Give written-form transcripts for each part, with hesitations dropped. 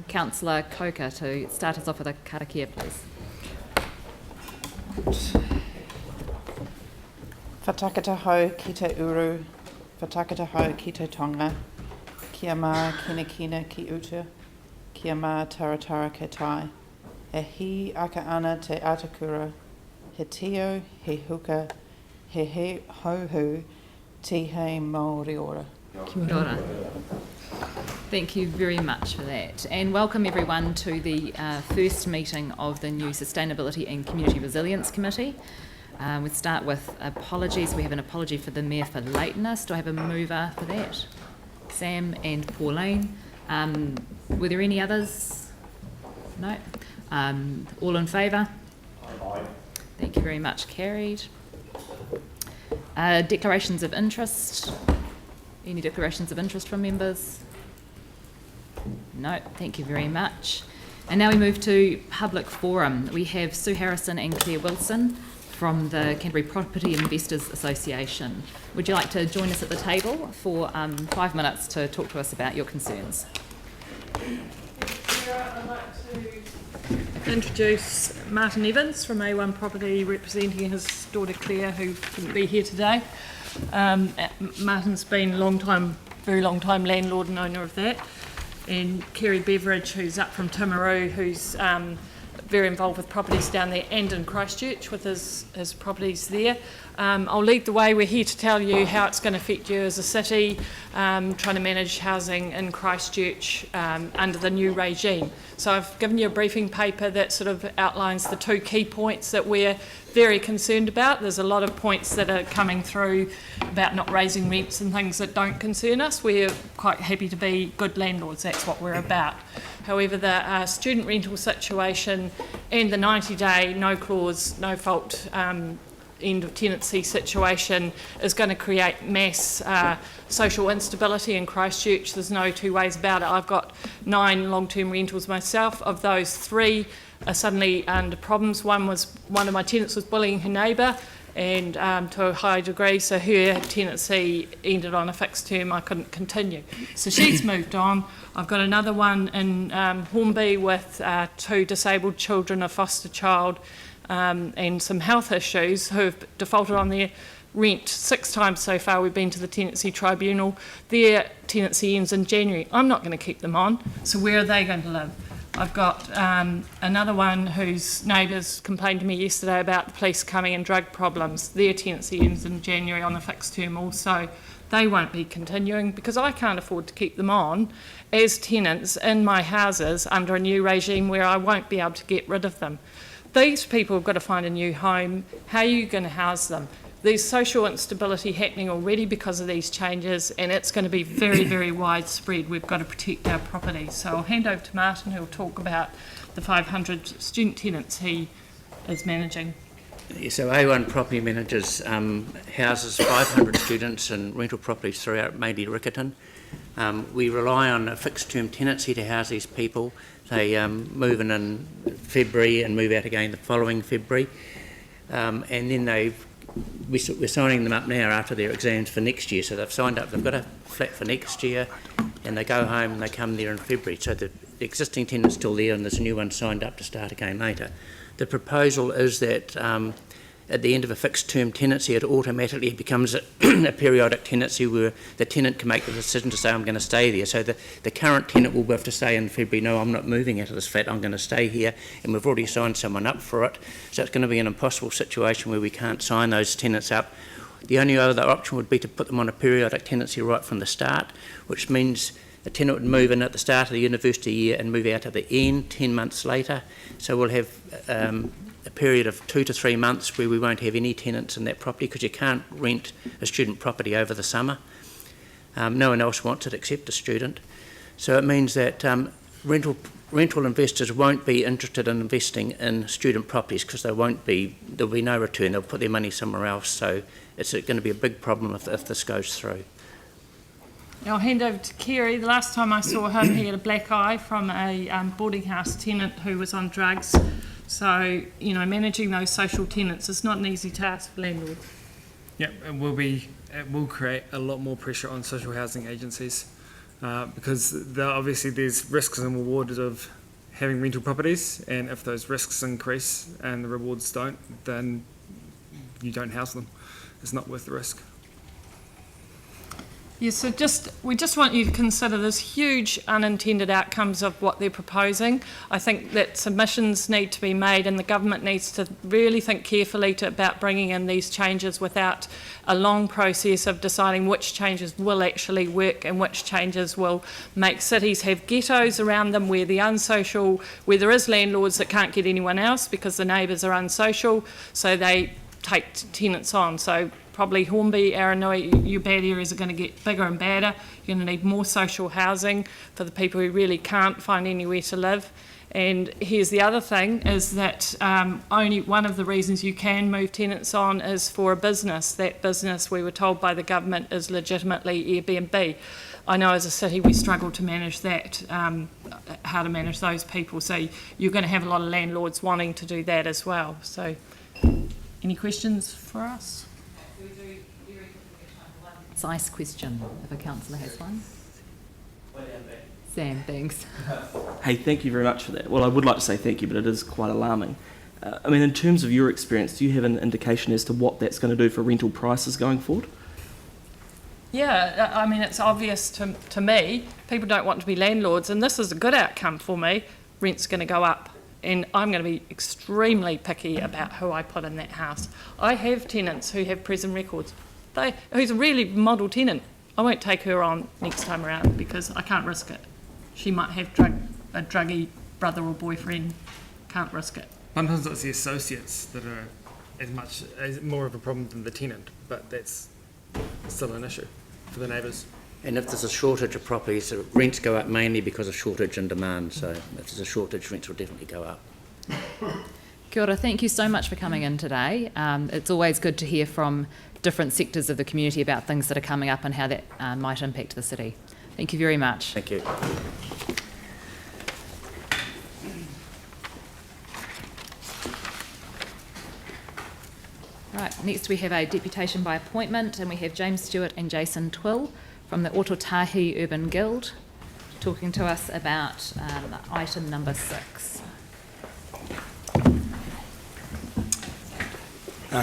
Councillor Coker to start us off with a karakia, please. Whatakata hau ki te uru, whatakata hau ki te tonga, kia mā kina kina ki utu, kia mā taratara ke tai, he aka ana te atakura, he tio, he huka, he hauhu, ti hei Māori ora. Kia ora. Thank you very much for that. And welcome everyone to the first meeting of the new Sustainability and Community Resilience Committee. We'll start with apologies. We have an apology for the Mayor for lateness. Do I have a mover for that? Sam and Pauline. Were there any others? No? All in favour? Aye. Thank you very much. Carried. Declarations of interest. Any declarations of interest from members? No, thank you very much. And now we move to public forum. We have Sue Harrison and Claire Wilson from the Canterbury Property Investors Association. Would you like to join us at the table for 5 minutes to talk to us about your concerns? I'd like to introduce Martin Evans from A1 Property, representing his daughter Claire, who couldn't be here today. Martin's been very long time landlord and owner of that. And Kerry Beveridge, who's up from Timaru, who's very involved with properties down there and in Christchurch with his properties there. I'll lead the way. We're here to tell you how it's going to affect you as a city, trying to manage housing in Christchurch under the new regime. So I've given you a briefing paper that sort of outlines the two key points that we're very concerned about. There's a lot of points that are coming through about not raising rents and things that don't concern us. We're quite happy to be good landlords. That's what we're about. However, the student rental situation and the 90-day no clause, no fault end of tenancy situation is going to create mass social instability in Christchurch. There's no two ways about it. I've got 9 long-term rentals myself. Of those, 3 are suddenly under problems. One of my tenants was bullying her neighbour, and to a high degree, so her tenancy ended on a fixed term. I couldn't continue, so she's moved on. I've got another one in Hornby with 2 disabled children, a foster child, and some health issues, who have defaulted on their rent 6 times so far. We've been to the tenancy tribunal. Their tenancy ends in January. I'm not going to keep them on, so where are they going to live? I've got another one whose neighbours complained to me yesterday about the police coming and drug problems. Their tenancy ends in January on a fixed term also. They won't be continuing because I can't afford to keep them on as tenants in my houses under a new regime where I won't be able to get rid of them. These people have got to find a new home. How are you going to house them? There's social instability happening already because of these changes, and it's going to be very, very widespread. We've got to protect our property. So I'll hand over to Martin, who will talk about the 500 student tenants he is managing. Yeah, so A1 Property manages houses 500 students in rental properties throughout mainly Riccarton. We rely on a fixed term tenancy to house these people. They move in February and move out again the following February. And then we're signing them up now after their exams for next year. So they've signed up, they've got a flat for next year, and they go home and they come there in February. So the existing tenant's still there and there's a new one signed up to start again later. The proposal is that at the end of a fixed term tenancy, it automatically becomes a periodic tenancy where the tenant can make the decision to say, I'm going to stay there. So the current tenant will have to say in February, no, I'm not moving out of this flat, I'm going to stay here, and we've already signed someone up for it. So it's going to be an impossible situation where we can't sign those tenants up. The only other option would be to put them on a periodic tenancy right from the start, which means the tenant would move in at the start of the university year and move out at the end 10 months later. So we'll have a period of 2 to 3 months where we won't have any tenants in that property because you can't rent a student property over the summer. No one else wants it except a student. So it means that rental investors won't be interested in investing in student properties because there'll be no return. They'll put their money somewhere else. So it's going to be a big problem if this goes through. I'll hand over to Kerry. The last time I saw him, he had a black eye from a boarding house tenant who was on drugs. So, managing those social tenants is not an easy task for landlords. Yeah, it will create a lot more pressure on social housing agencies. because obviously there's risks and rewards of having rental properties, and if those risks increase and the rewards don't, then you don't house them. It's not worth the risk. Yeah, so we just want you to consider this huge unintended outcomes of what they're proposing. I think that submissions need to be made, and the government needs to really think carefully about bringing in these changes without a long process of deciding which changes will actually work and which changes will make cities have ghettos around them where where there is landlords that can't get anyone else because the neighbours are unsocial, so they take tenants on. So probably Hornby, Aranui, your bad areas are going to get bigger and badder. You're going to need more social housing for the people who really can't find anywhere to live. And here's the other thing, is that only one of the reasons you can move tenants on is for a business. That business, we were told by the government, is legitimately Airbnb. I know as a city we struggle to manage that, how to manage those people. So you're going to have a lot of landlords wanting to do that as well. So any questions for us? Concise question, if a councillor has one. Sam, thanks. Hey, thank you very much for that. Well, I would like to say thank you, but it is quite alarming. I mean, in terms of your experience, do you have an indication as to what that's going to do for rental prices going forward? Yeah, I mean, it's obvious to me. People don't want to be landlords, and this is a good outcome for me. Rent's going to go up, and I'm going to be extremely picky about who I put in that house. I have tenants who have prison records. Who's a really model tenant. I won't take her on next time around because I can't risk it. She might have a druggy brother or boyfriend. Can't risk it. Sometimes it's the associates that are as more of a problem than the tenant, but that's still an issue for the neighbours. And if there's a shortage of properties, the rents go up mainly because of shortage and demand. So if there's a shortage, rents will definitely go up. Kia ora, thank you so much for coming in today. It's always good to hear from different sectors of the community about things that are coming up and how that might impact the city. Thank you very much. Thank you. Right, next we have a deputation by appointment, and we have James Stewart and Jason Twill from the Ototahi Urban Guild talking to us about item number 6.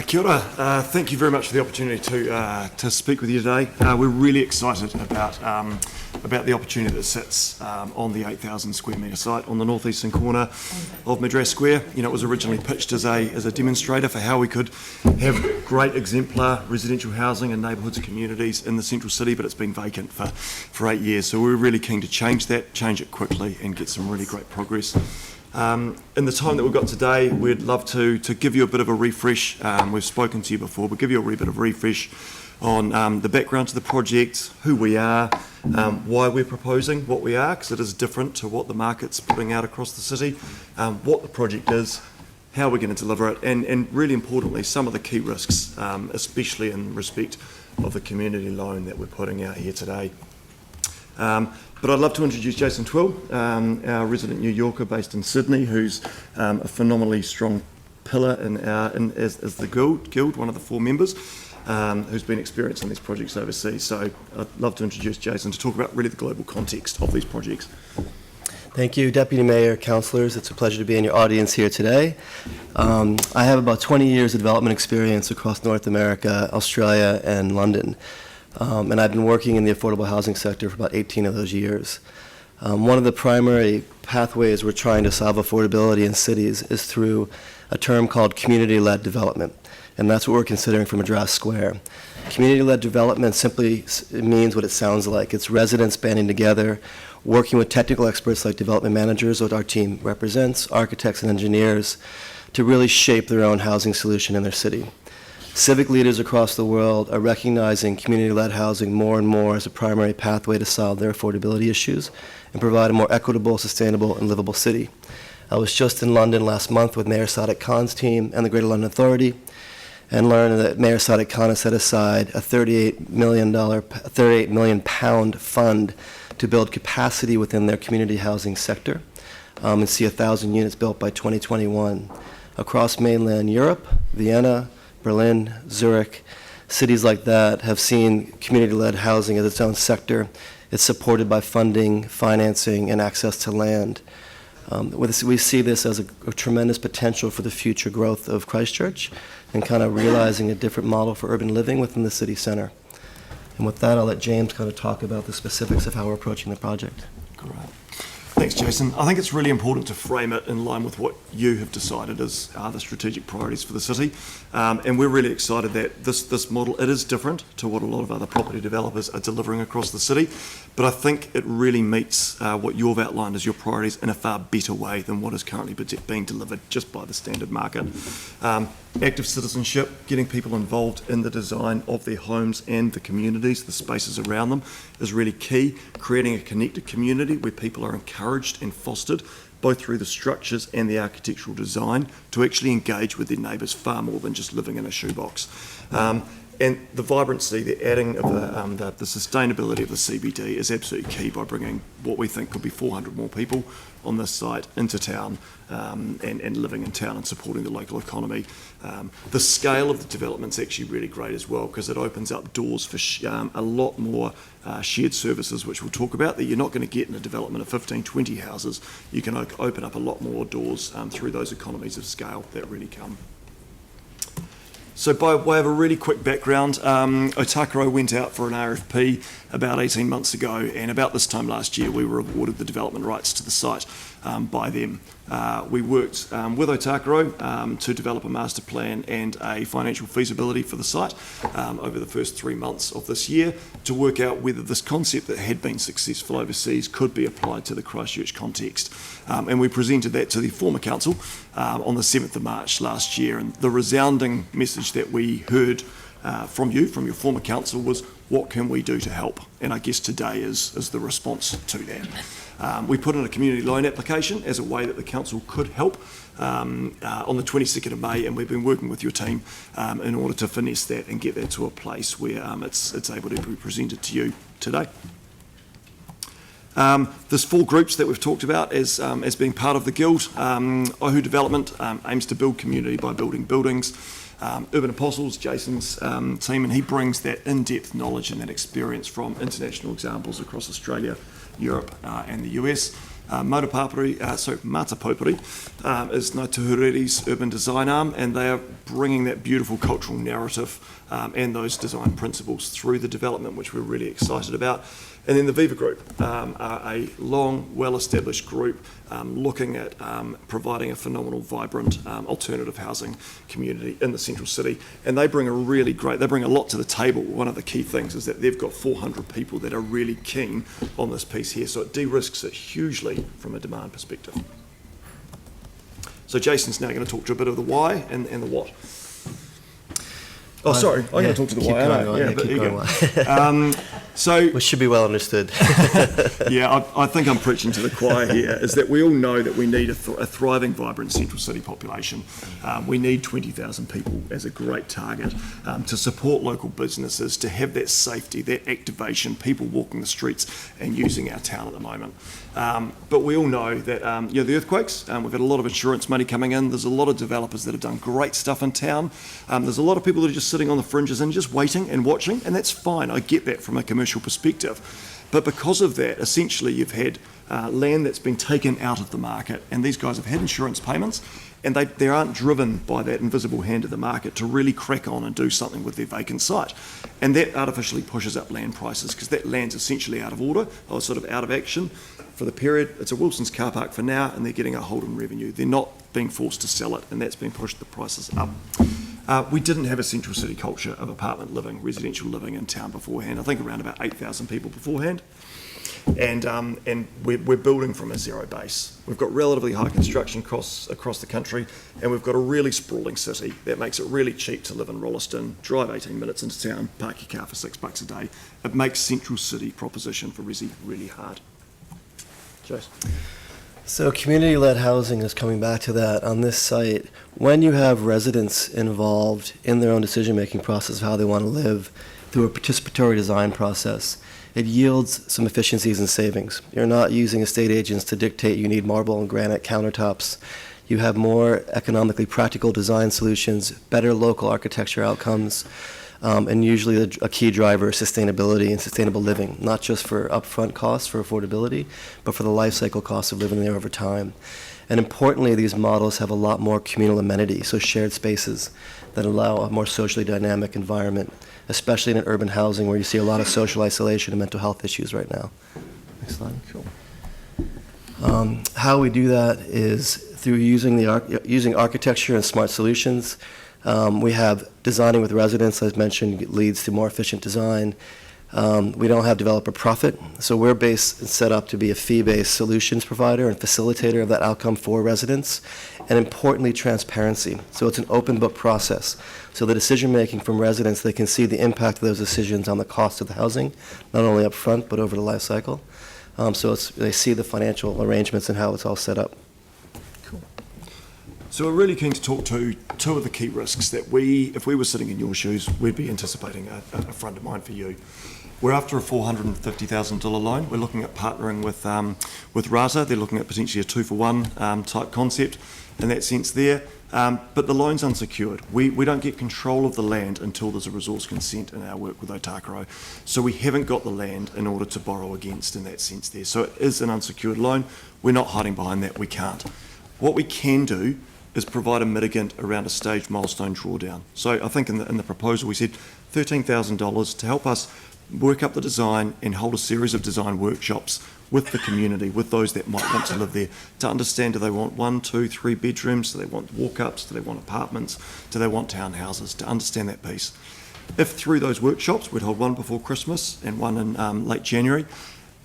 Kia ora. Thank you very much for the opportunity to speak with you today. We're really excited about the opportunity that sits on the 8,000 square metre site on the northeastern corner of Madras Square. You know, it was originally pitched as a demonstrator for how we could have great exemplar residential housing in neighbourhoods and communities in the central city, but it's been vacant for 8 years. So we're really keen to change it quickly and get some really great progress. In the time that we've got today, we'd love to give you a bit of a refresh. We've spoken to you before, but give you a wee bit of refresh on the background to the project, who we are, why we're proposing what we are, because it is different to what the market's putting out across the city, what the project is, how we're going to deliver it, and really importantly, some of the key risks, especially in respect of the community loan that we're putting out here today. But I'd love to introduce Jason Twill, our resident New Yorker based in Sydney, who's a phenomenally strong pillar as the guild, one of the 4 members, who's been experienced in these projects overseas. So I'd love to introduce Jason to talk about really the global context of these projects. Thank you, Deputy Mayor, councillors. It's a pleasure to be in your audience here today. I have about 20 years of development experience across North America, Australia, and London. And I've been working in the affordable housing sector for about 18 of those years. One of the primary pathways we're trying to solve affordability in cities is through a term called community-led development, and that's what we're considering for Madras Square. Community-led development simply means what it sounds like. It's residents banding together, working with technical experts like development managers, what our team represents, architects and engineers, to really shape their own housing solution in their city. Civic leaders across the world are recognizing community-led housing more and more as a primary pathway to solve their affordability issues and provide a more equitable, sustainable, and livable city. I was just in London last month with Mayor Sadiq Khan's team and the Greater London Authority, and learned that Mayor Sadiq Khan has set aside a £38 million fund to build capacity within their community housing sector and see 1,000 units built by 2021. Across mainland Europe, Vienna, Berlin, Zurich, cities like that have seen community-led housing as its own sector It's supported by funding, financing, and access to land. We see this as a tremendous potential for the future growth of Christchurch and kind of realizing a different model for urban living within the city centre. And with that, I'll let James kind of talk about the specifics of how we're approaching the project. Great. Thanks, Jason. I think it's really important to frame it in line with what you have decided as the strategic priorities for the city. And we're really excited that this model, it is different to what a lot of other property developers are delivering across the city. But I think it really meets what you've outlined as your priorities in a far better way than what is currently being delivered just by the standard market. Active citizenship, getting people involved in the design of their homes and the communities, the spaces around them, is really key. Creating a connected community where people are encouraged and fostered, both through the structures and the architectural design, to actually engage with their neighbours far more than just living in a shoebox. And the vibrancy, the adding of the sustainability of the CBD is absolutely key by bringing what we think could be 400 more people on this site into town and living in town and supporting the local economy. The scale of the development's actually really great as well, because it opens up doors for a lot more shared services, which we'll talk about, that you're not going to get in a development of 15, 20 houses. You can open up a lot more doors through those economies of scale that really come. So by way of a really quick background, Otakaro went out for an RFP about 18 months ago, and about this time last year we were awarded the development rights to the site by them. We worked with Otakaro to develop a master plan and a financial feasibility for the site over the first 3 months of this year to work out whether this concept that had been successful overseas could be applied to the Christchurch context. And we presented that to the former council on the 7th of March last year, and the resounding message that we heard from your former council, was what can we do to help? And I guess today is the response to that. We put in a community loan application as a way that the council could help on the 22nd of May, and we've been working with your team in order to finesse that and get that to a place where it's able to be presented to you today. There's 4 groups that we've talked about as being part of the Guild. Ohu Development aims to build community by building buildings. Urban Apostles, Jason's team, and he brings that in-depth knowledge and that experience from international examples across Australia, Europe and the US. Mata Popuri is Ngāi Tuhureri's urban design arm, and they are bringing that beautiful cultural narrative and those design principles through the development, which we're really excited about. And then the Viva Group are a long, well-established group looking at providing a phenomenal, vibrant alternative housing community in the central city. And they bring a lot to the table. One of the key things is that they've got 400 people that are really keen on this piece here, so it de-risks it hugely from a demand perspective. So Jason's now going to talk to you a bit of the why and the what. Oh, sorry, I'm going to talk to the why. Which should be well understood. Yeah, I think I'm preaching to the choir here, is that we all know that we need a thriving, vibrant central city population. We need 20,000 people as a great target to support local businesses, to have that safety, that activation, people walking the streets and using our town at the moment. But we all know that the earthquakes, we've had a lot of insurance money coming in. There's a lot of developers that have done great stuff in town. There's a lot of people that are just sitting on the fringes and just waiting and watching, and that's fine. I get that from a commercial perspective. But because of that, essentially you've had land that's been taken out of the market, and these guys have had insurance payments, and they aren't driven by that invisible hand of the market to really crack on and do something with their vacant site. And that artificially pushes up land prices, because that land's essentially out of order, or sort of out of action for the period. It's a Wilson's car park for now, and they're getting a Holden revenue. They're not being forced to sell it, and that's been pushed the prices up. We didn't have a central city culture of apartment living, residential living in town beforehand. I think around about 8,000 people beforehand. And we're building from a zero base. We've got relatively high construction costs across the country, and we've got a really sprawling city that makes it really cheap to live in Rolleston, drive 18 minutes into town, park your car for $6 a day. It makes central city proposition for Resi really hard. Jason? So community-led housing is coming back to that on this site. When you have residents involved in their own decision-making process of how they want to live through a participatory design process, it yields some efficiencies and savings. You're not using estate agents to dictate you need marble and granite countertops. You have more economically practical design solutions, better local architecture outcomes. and usually a key driver is sustainability and sustainable living, not just for upfront costs for affordability, but for the life cycle costs of living there over time. And importantly, these models have a lot more communal amenities, so shared spaces that allow a more socially dynamic environment, especially in an urban housing where you see a lot of social isolation and mental health issues right now. Next slide. Cool. How we do that is through using architecture and smart solutions. We have designing with residents, as mentioned, leads to more efficient design. We don't have developer profit, so we're set up to be a fee-based solutions provider and facilitator of that outcome for residents, and importantly, transparency. So it's an open book process. So the decision-making from residents, they can see the impact of those decisions on the cost of the housing, not only up front, but over the life cycle. So they see the financial arrangements and how it's all set up. So we're really keen to talk to two of the key risks that if we were sitting in your shoes, we'd be anticipating a front of mind for you. We're after a $450,000 loan. We're looking at partnering with Rata. They're looking at potentially a 2-for-1 type concept in that sense there. But the loan's unsecured. We don't get control of the land until there's a resource consent in our work with Otakaro. So we haven't got the land in order to borrow against in that sense there. So it is an unsecured loan. We're not hiding behind that. We can't. What we can do is provide a mitigant around a staged milestone drawdown. So I think in the proposal we said $13,000 to help us work up the design and hold a series of design workshops with the community, with those that might want to live there, to understand, do they want 1, 2, 3 bedrooms, do they want walk-ups, do they want apartments, do they want townhouses, to understand that piece. If through those workshops, we'd hold one before Christmas and one in late January,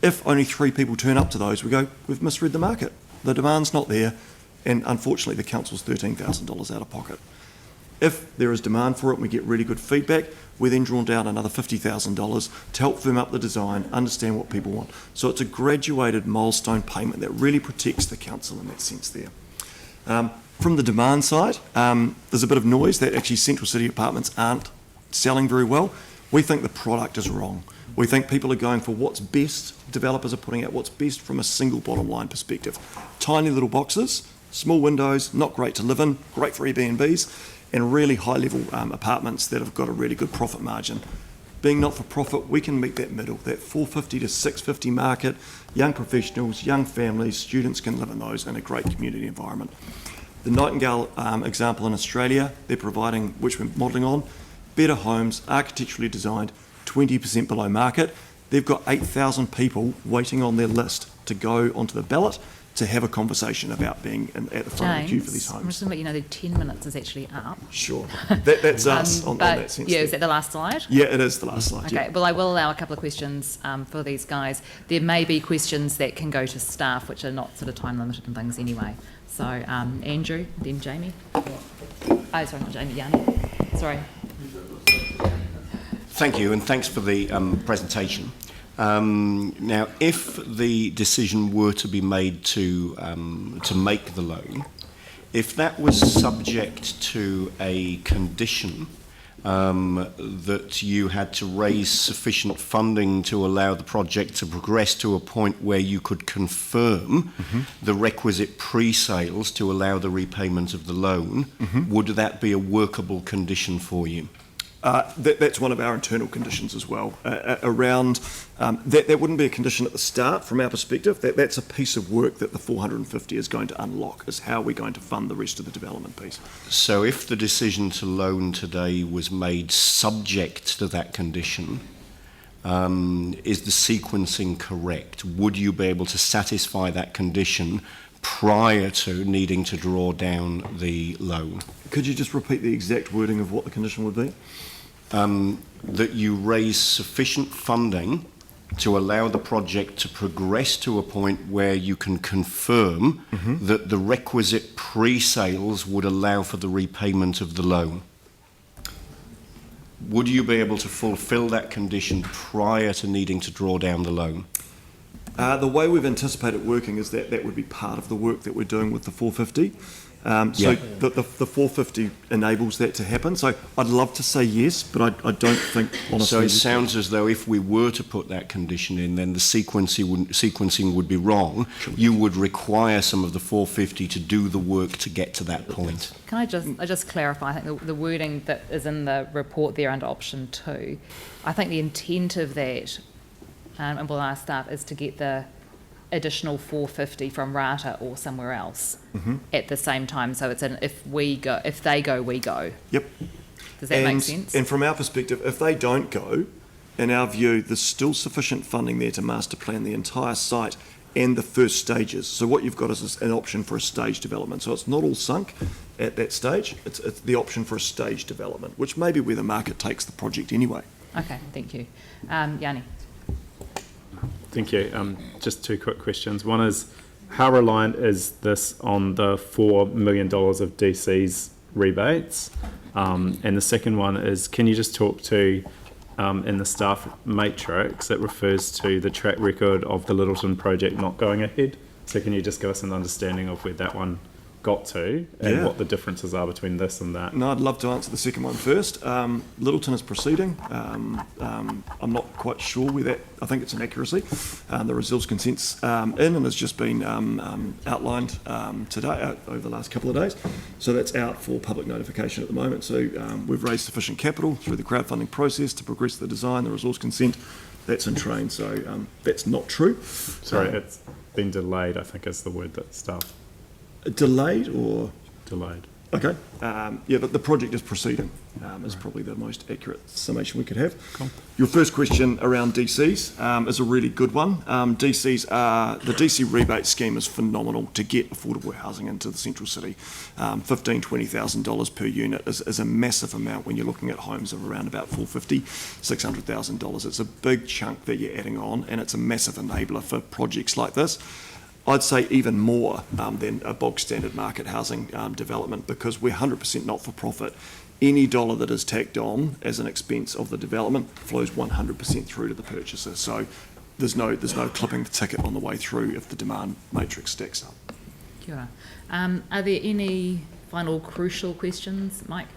if only 3 people turn up to those, we go, we've misread the market. The demand's not there, and unfortunately the council's $13,000 out of pocket. If there is demand for it and we get really good feedback, we then draw down another $50,000 to help firm up the design, understand what people want. So it's a graduated milestone payment that really protects the council in that sense there. From the demand side, there's a bit of noise that actually Central City apartments aren't selling very well. We think the product is wrong. We think people are going for what's best, developers are putting out what's best from a single bottom line perspective. Tiny little boxes, small windows, not great to live in, great for Airbnbs, and really high-level apartments that have got a really good profit margin. Being not-for-profit, we can meet that middle, that $450 to $650 market. Young professionals, young families, students can live in those in a great community environment. The Nightingale example in Australia, they're providing, which we're modelling on, better homes, architecturally designed, 20% below market. They've got 8,000 people waiting on their list to go onto the ballot to have a conversation about being at the front of the queue for these homes. I'm just going to let you know that 10 minutes is actually up. Sure. That's us on that sense. Yeah, is that the last slide? Yeah, it is the last slide. Okay, yeah. well, I will allow a couple of questions for these guys. There may be questions that can go to staff, which are not sort of time limited and things anyway. So, Andrew, then Jamie. Oh, sorry, not Jamie, Yanni. Sorry. Thank you, and thanks for the presentation. Now, if the decision were to be made to make the loan, if that was subject to a condition that you had to raise sufficient funding to allow the project to progress to a point where you could confirm the requisite pre-sales to allow the repayment of the loan, would that be a workable condition for you? That's one of our internal conditions as well. Around that wouldn't be a condition at the start from our perspective. That's a piece of work that the 450 is going to unlock, is how we're going to fund the rest of the development piece. So if the decision to loan today was made subject to that condition, is the sequencing correct? Would you be able to satisfy that condition prior to needing to draw down the loan? Could you just repeat the exact wording of what the condition would be? That you raise sufficient funding to allow the project to progress to a point where you can confirm that the requisite pre-sales would allow for the repayment of the loan. Would you be able to fulfil that condition prior to needing to draw down the loan? The way we've anticipated working is that would be part of the work that we're doing with the 450. So the 450 enables that to happen. So I'd love to say yes, but I don't think, honestly. So it sounds as though if we were to put that condition in, then the sequencing would be wrong. You would require some of the 450 to do the work to get to that point. Can I just clarify? I think the wording that is in the report there under option 2, I think the intent of that, and we'll ask staff, is to get the additional 450 from Rata or somewhere else at the same time. So it's an if they go, we go. Yep. Does that make sense? And from our perspective, if they don't go, in our view, there's still sufficient funding there to master plan the entire site and the first stages. So what you've got is an option for a stage development. So it's not all sunk at that stage. It's the option for a stage development, which may be where the market takes the project anyway. Okay, thank you. Yanni. Thank you. Just 2 quick questions. One is, how reliant is this on the $4 million of DC's rebates? And the second one is, can you just talk to, in the staff matrix, it refers to the track record of the Littleton project not going ahead. So can you just give us an understanding of where that one got to and what the differences are between this and that? No, I'd love to answer the second one first. Littleton is proceeding. I'm not quite sure where that, I think it's an accuracy. The resource consent's in and has just been outlined today, over the last couple of days. So that's out for public notification at the moment. So we've raised sufficient capital through the crowdfunding process to progress the design, the resource consent. That's in train, so that's not true. Sorry, it's been delayed, I think is the word that staff. Delayed or? Delayed. Okay. But the project is proceeding, is probably the most accurate summation we could have. Cool. Your first question around DCs is a really good one. The DC rebate scheme is phenomenal to get affordable housing into the central city. $15,000, $20,000 per unit is a massive amount when you're looking at homes of around about $450,000, $600,000. It's a big chunk that you're adding on, and it's a massive enabler for projects like this. I'd say even more than a bog standard market housing development, because we're 100% not for profit. Any dollar that is tacked on as an expense of the development flows 100% through to the purchaser. So there's no clipping the ticket on the way through if the demand matrix stacks up. Kia ora. Are there any final crucial questions, Mike?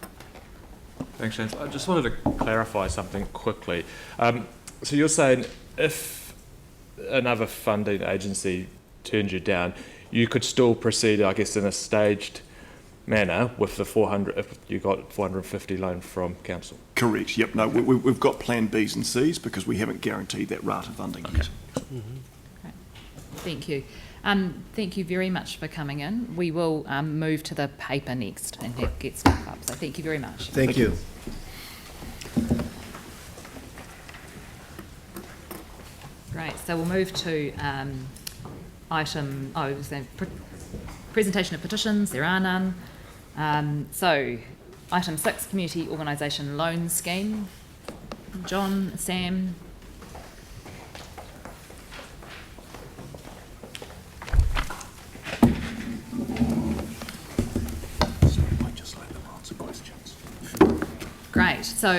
Thanks, James. I just wanted to clarify something quickly. So you're saying if another funding agency turned you down, you could still proceed, I guess, in a staged manner with the 400 if you got 450 loan from council. Correct. Yep. No, we've got Plan Bs and Cs because we haven't guaranteed that rata funding yet. Okay. Thank you. Thank you very much for coming in. We will move to the paper next and get stuff up. So thank you very much. Thank you. Great. So we'll move to presentation of petitions. There are none. So item 6, community organisation loan scheme. John, Sam. Great. So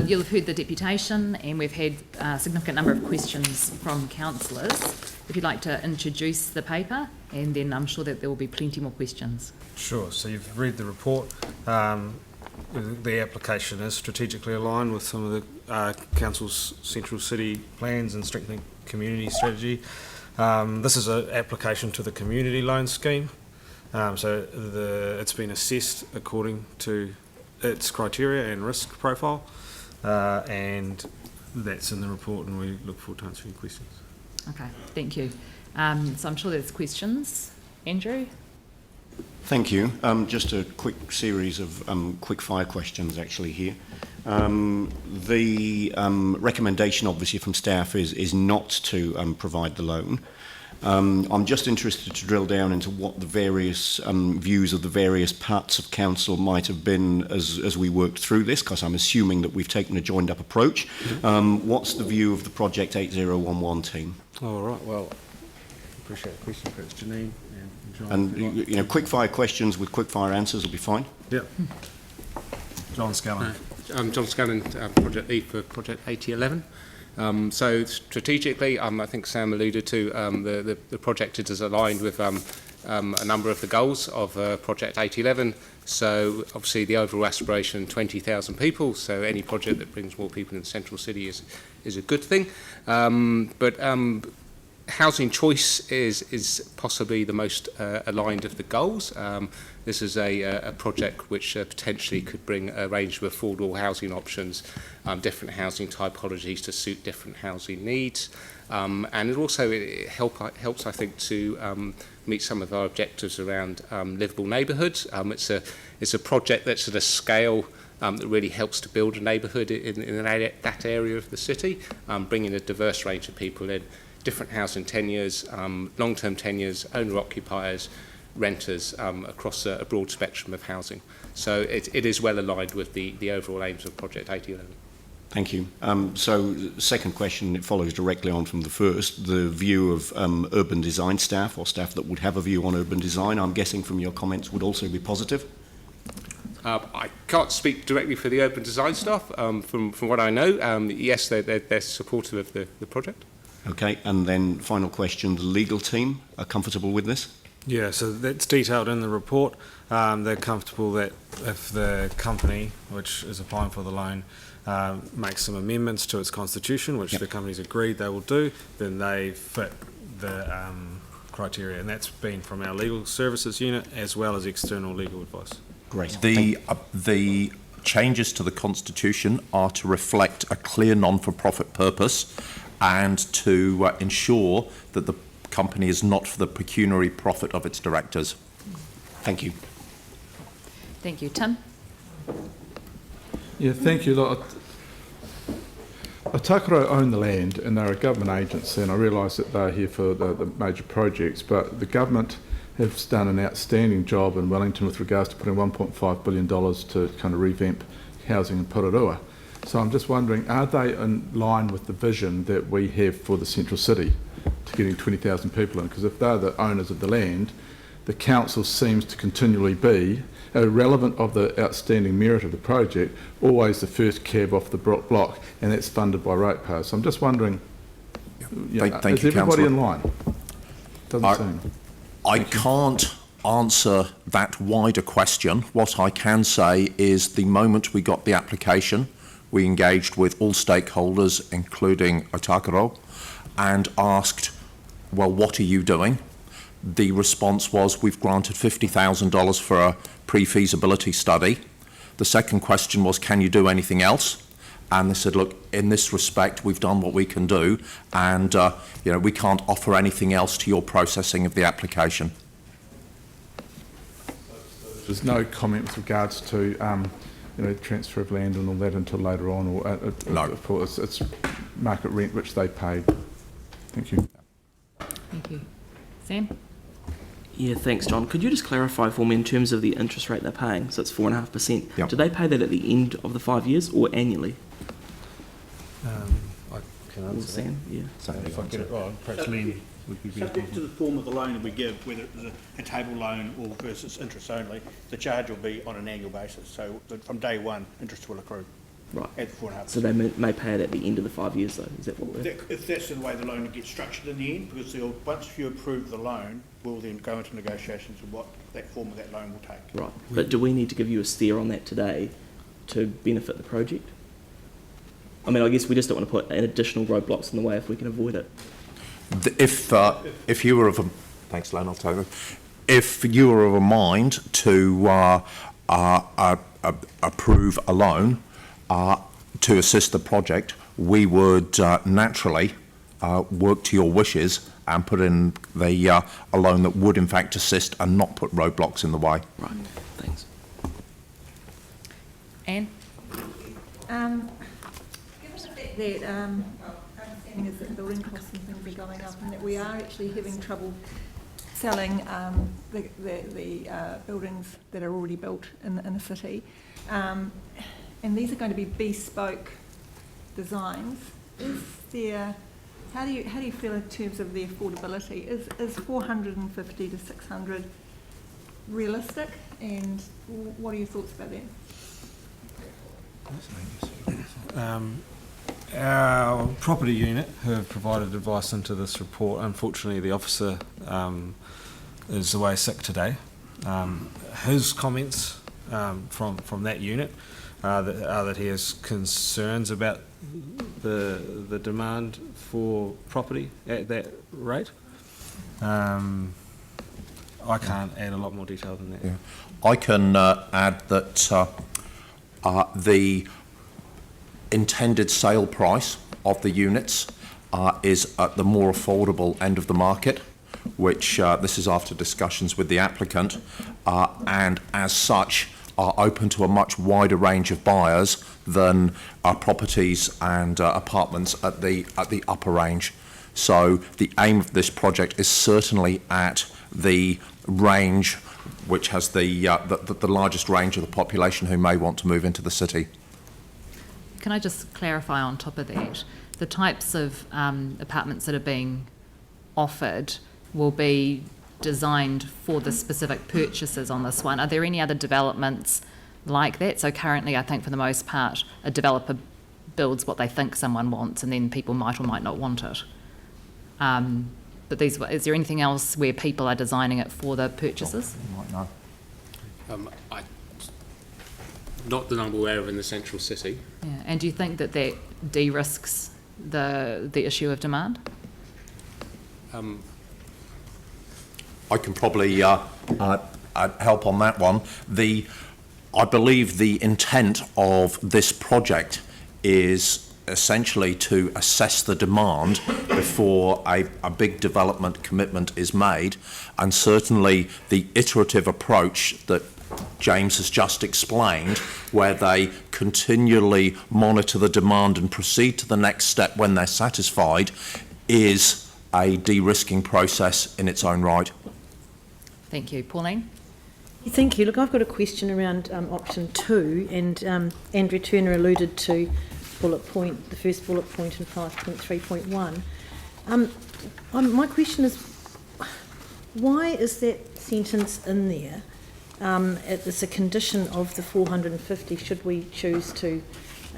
you'll have heard the deputation, and we've had a significant number of questions from councillors. If you'd like to introduce the paper, and then I'm sure that there will be plenty more questions. Sure. So you've read the report. The application is strategically aligned with some of the council's central city plans and strengthening community strategy. This is an application to the community loan scheme. It's been assessed according to its criteria and risk profile, and that's in the report, and we look forward to answering questions. Okay, thank you. So I'm sure there's questions. Andrew? Thank you. Just a quick series of quick fire questions actually here. The recommendation obviously from staff is not to provide the loan. I'm just interested to drill down into what the various views of the various parts of council might have been as we worked through this, because I'm assuming that we've taken a joined up approach. What's the view of the Project 8011 team? All right, well, appreciate the question. It's Janine and John. And you know, quick fire questions with quick fire answers will be fine. Yep. John Scallon. I'm John Scallon, Project E for Project 8011. So strategically, I think Sam alluded to the project is aligned with a number of the goals of Project 811. So obviously the overall aspiration, 20,000 people, so any project that brings more people in the central city is a good thing. But housing choice is possibly the most aligned of the goals. This is a project which potentially could bring a range of affordable housing options, different housing typologies to suit different housing needs. And it also helps, I think, to meet some of our objectives around livable neighbourhoods. It's a project that's at a scale that really helps to build a neighbourhood in that area of the city, bringing a diverse range of people in, different housing tenures, long-term tenures, owner-occupiers, renters, across a broad spectrum of housing. So it is well aligned with the overall aims of Project 811. Thank you. So second question, it follows directly on from the first, the view of urban design staff or staff that would have a view on urban design, I'm guessing from your comments would also be positive? I can't speak directly for the urban design staff. From what I know, yes, they're supportive of the project. Okay, and then final question, the legal team are comfortable with this? Yeah, so that's detailed in the report. They're comfortable that if the company, which is applying for the loan, makes some amendments to its constitution, which the company's agreed they will do, then they fit the criteria. And that's been from our legal services unit as well as external legal advice. Great. The changes to the constitution are to reflect a clear non-for-profit purpose and to ensure that the company is not for the pecuniary profit of its directors. Thank you. Thank you. Tim? Yeah, thank you. Look, Otakaro own the land and they're a government agency, and I realise that they're here for the major projects, but the government has done an outstanding job in Wellington with regards to putting $1.5 billion to kind of revamp housing in Porirua. So I'm just wondering, are they in line with the vision that we have for the central city to getting 20,000 people in? Because if they're the owners of the land, the council seems to continually be, irrelevant of the outstanding merit of the project, always the first cab off the block, and that's funded by ratepayers. So I'm just wondering, Thank is you, everybody Councillor. in line? Doesn't seem. I can't answer that wider question. What I can say is the moment we got the application, we engaged with all stakeholders, including Otakaro, and asked, well, what are you doing? The response was, we've granted $50,000 for a pre-feasibility study. The second question was, can you do anything else? And they said, look, in this respect, we've done what we can do, and we can't offer anything else to your processing of the application. There's no comment with regards to transfer of land and all that until later on, or no. It's market rent which they paid. Thank you. Thank you. Sam? Yeah, thanks, John. Could you just clarify for me in terms of the interest rate they're paying? So it's 4.5%. Yep. Do they pay that at the end of the 5 years or annually? I can answer Sam? Yeah. if I get it right, perhaps Len would be better. Subject to the form of the loan that we give, whether it's a table loan or versus interest only, the charge will be on an annual basis. So from day one, interest will accrue. Right. At 4.5%. So they may pay it at the end of the 5 years, though. Is that what we're... If that's the way the loan gets structured in the end, because once you approve the loan, we'll then go into negotiations of what that form of that loan will take. Right. But do we need to give you a steer on that today to benefit the project? I mean, I guess we just don't want to put additional roadblocks in the way if we can avoid it. If you were of a... Thanks, Len, I'll take it. If you were of a mind to approve a loan to assist the project, we would naturally work to your wishes and put in a loan that would in fact assist and not put roadblocks in the way. Right, thanks. Anne? Given the fact that our understanding is that building costs and things are going up and that we are actually having trouble selling the buildings that are already built in the city, and these are going to be bespoke designs. Is there, how do you feel in terms of the affordability? Is 450 to 600 realistic, and what are your thoughts about that? Our property unit have provided advice into this report. Unfortunately, the officer is away sick today. His comments from that unit are that he has concerns about the demand for property at that rate. I can't add a lot more detail than that. Yeah. I can add that the intended sale price of the units is at the more affordable end of the market, which this is after discussions with the applicant, and as such are open to a much wider range of buyers than properties and apartments at the upper range. So the aim of this project is certainly at the range which has the largest range of the population who may want to move into the city. Can I just clarify on top of that? The types of apartments that are being offered will be designed for the specific purchases on this one. Are there any other developments like that? So currently, I think for the most part, a developer builds what they think someone wants, and then people might or might not want it. But is there anything else where people are designing it for the purchases? Not that I'm aware of in the central city. Yeah. And do you think that de-risks the issue of demand? I can probably help on that one. I believe the intent of this project is essentially to assess the demand before a big development commitment is made, and certainly the iterative approach that James has just explained, where they continually monitor the demand and proceed to the next step when they're satisfied, is a de-risking process in its own right. Thank you. Pauline? Thank you. Look, I've got a question around option 2, and Andrew Turner alluded to the first bullet point in 5.3.1. My question is, why is that sentence in there? It's a condition of the 450 should we choose to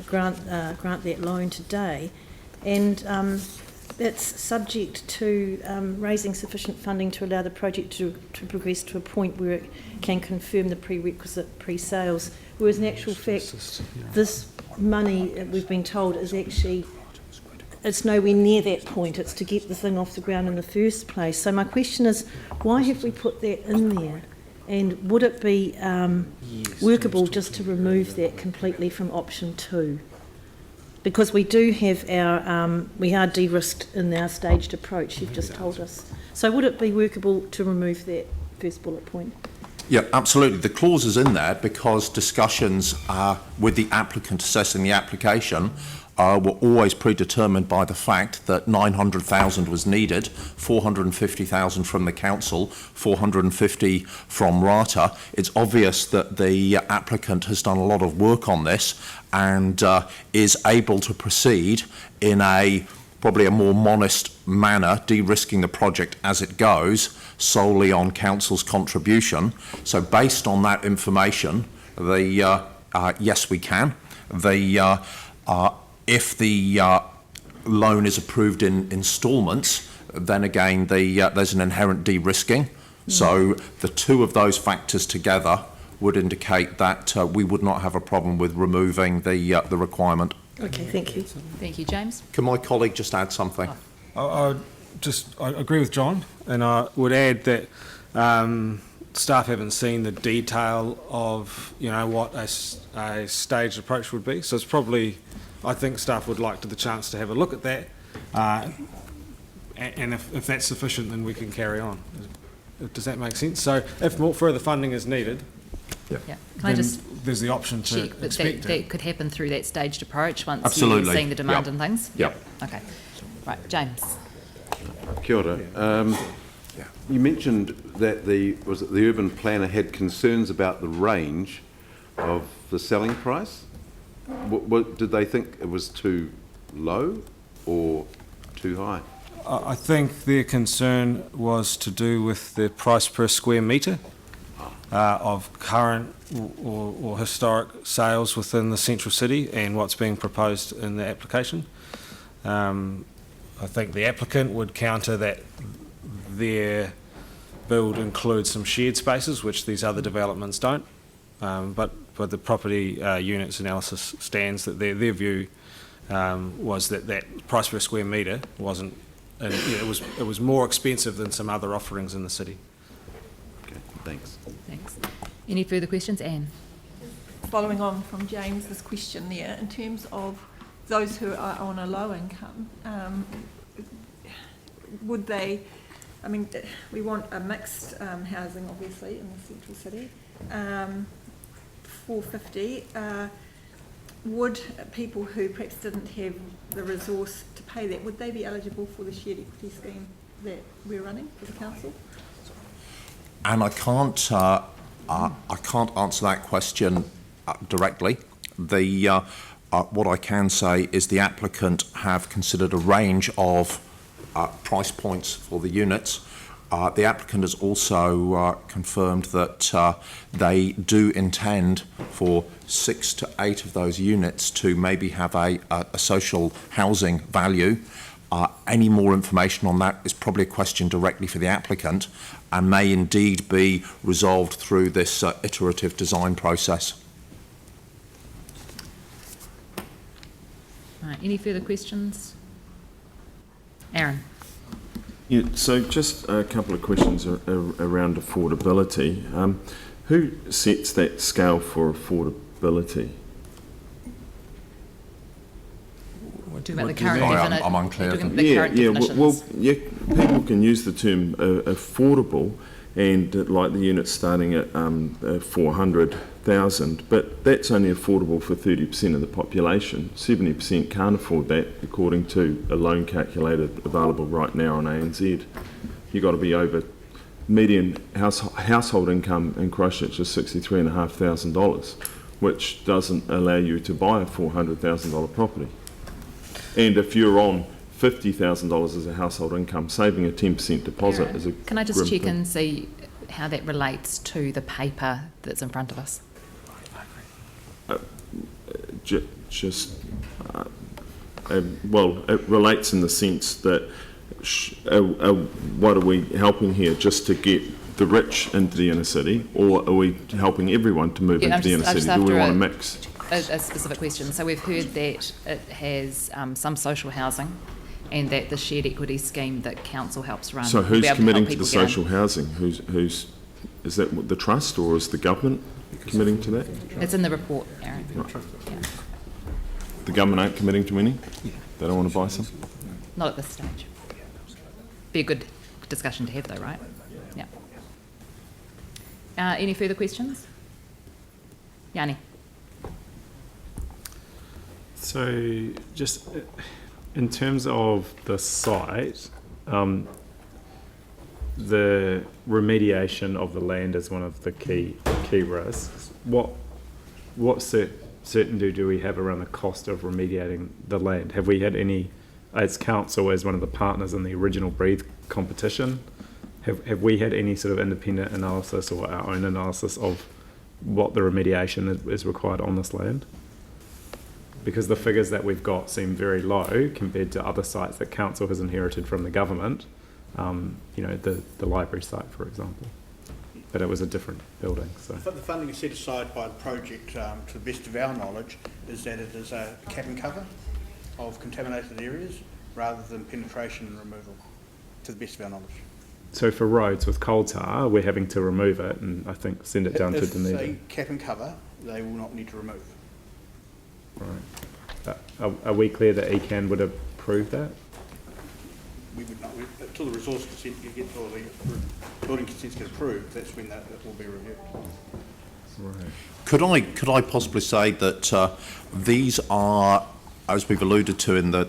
grant that loan today, and it's subject to raising sufficient funding to allow the project to progress to a point where it can confirm the prerequisite pre-sales, whereas in actual fact this money, we've been told, is actually, it's nowhere near that point. It's to get the thing off the ground in the first place. So my question is, why have we put that in there? And would it be workable just to remove that completely from option 2? Because we do have we are de-risked in our staged approach, you've just told us. So would it be workable to remove that first bullet point? Yeah, absolutely. The clause is in there because discussions with the applicant assessing the application were always predetermined by the fact that 900,000 was needed, 450,000 from the council, 450 from RATA. It's obvious that the applicant has done a lot of work on this and is able to proceed in probably a more modest manner, de-risking the project as it goes, solely on council's contribution. So based on that information, yes, we can. If the loan is approved in instalments, then again there's an inherent de-risking. So the two of those factors together would indicate that we would not have a problem with removing the requirement. Okay, thank you. Thank you, James. Can my colleague just add something? I agree with John, and I would add that staff haven't seen the detail of what a staged approach would be. So it's probably, I think staff would like the chance to have a look at that, and if that's sufficient, then we can carry on. Does that make sense? So if more further funding is needed, yeah. Can I just there's the option to check that expect that could happen through that staged approach once Absolutely. you've seen the demand Yep. and things? Yep. Okay. Right, James. Kia ora. You mentioned that the urban planner had concerns about the range of the selling price. What did they think it was too low or too high? I think their concern was to do with the price per square metre of current or historic sales within the central city and what's being proposed in the application. I think the applicant would counter that their build includes some shared spaces, which these other developments don't. But the property units analysis stands that their view was that price per square metre wasn't, and it was more expensive than some other offerings in the city. Okay, thanks. Thanks. Any further questions, Anne? Following on from James's question there, in terms of those who are on a low income, would they, I mean, we want a mixed housing obviously in the central city, 450, would people who perhaps didn't have the resource to pay that, would they be eligible for the shared equity scheme that we're running for the council? And I can't answer that question directly. What I can say is the applicant have considered a range of price points for the units. The applicant has also confirmed that they do intend for 6 to 8 of those units to maybe have a social housing value. Any more information on that is probably a question directly for the applicant and may indeed be resolved through this iterative design process. Right, any further questions? Aaron. Yeah, so just a couple of questions around affordability. Who sets that scale for affordability? We're talking about the current definition. I'm unclear. Yeah, people can use the term affordable, and like the units starting at 400,000, but that's only affordable for 30% of the population. 70% can't afford that, according to a loan calculator available right now on ANZ. You've got to be over median household income in Christchurch is $63,500, which doesn't allow you to buy a $400,000 property. And if you're on $50,000 as a household income, saving a 10% deposit is a Can I just grim check thing. and see how that relates to the paper that's in front of us? Well, it relates in the sense that what are we helping here, just to get the rich into the inner city, or are we helping everyone to move into the inner city? Do we want to mix? A specific question. So we've heard that it has some social housing and that the shared equity scheme that council helps run. So will be who's able committing help to the people get in. social housing? Who's is that the trust, or is the government committing to that? It's in the report, Aaron. Right. Yeah. The government ain't committing to any? They don't want to buy some? Not at this stage. Be a good discussion to have though, right? Yeah. Any further questions? Yanni. So just in terms of the site, the remediation of the land is one of the key risks. What certainty do we have around the cost of remediating the land? Have we had any, as council, as one of the partners in the original Breathe competition, have we had any sort of independent analysis or our own analysis of what the remediation is required on this land? Because the figures that we've got seem very low compared to other sites that council has inherited from the government. The library site, for example, but it was a different building. So the funding set aside by the project, to the best of our knowledge, is that it is a cap and cover of contaminated areas rather than penetration and removal, to the best of our knowledge. So for roads with coal tar, we're having to remove it and I think send it down to Dunedin. If they cap and cover, they will not need to remove. Right. Are we clear that ECAN would approve that? We would not, until the resource consent gets, or the building consents get approved, that's when that will be reviewed. Right. Could I possibly say that these are, as we've alluded to in the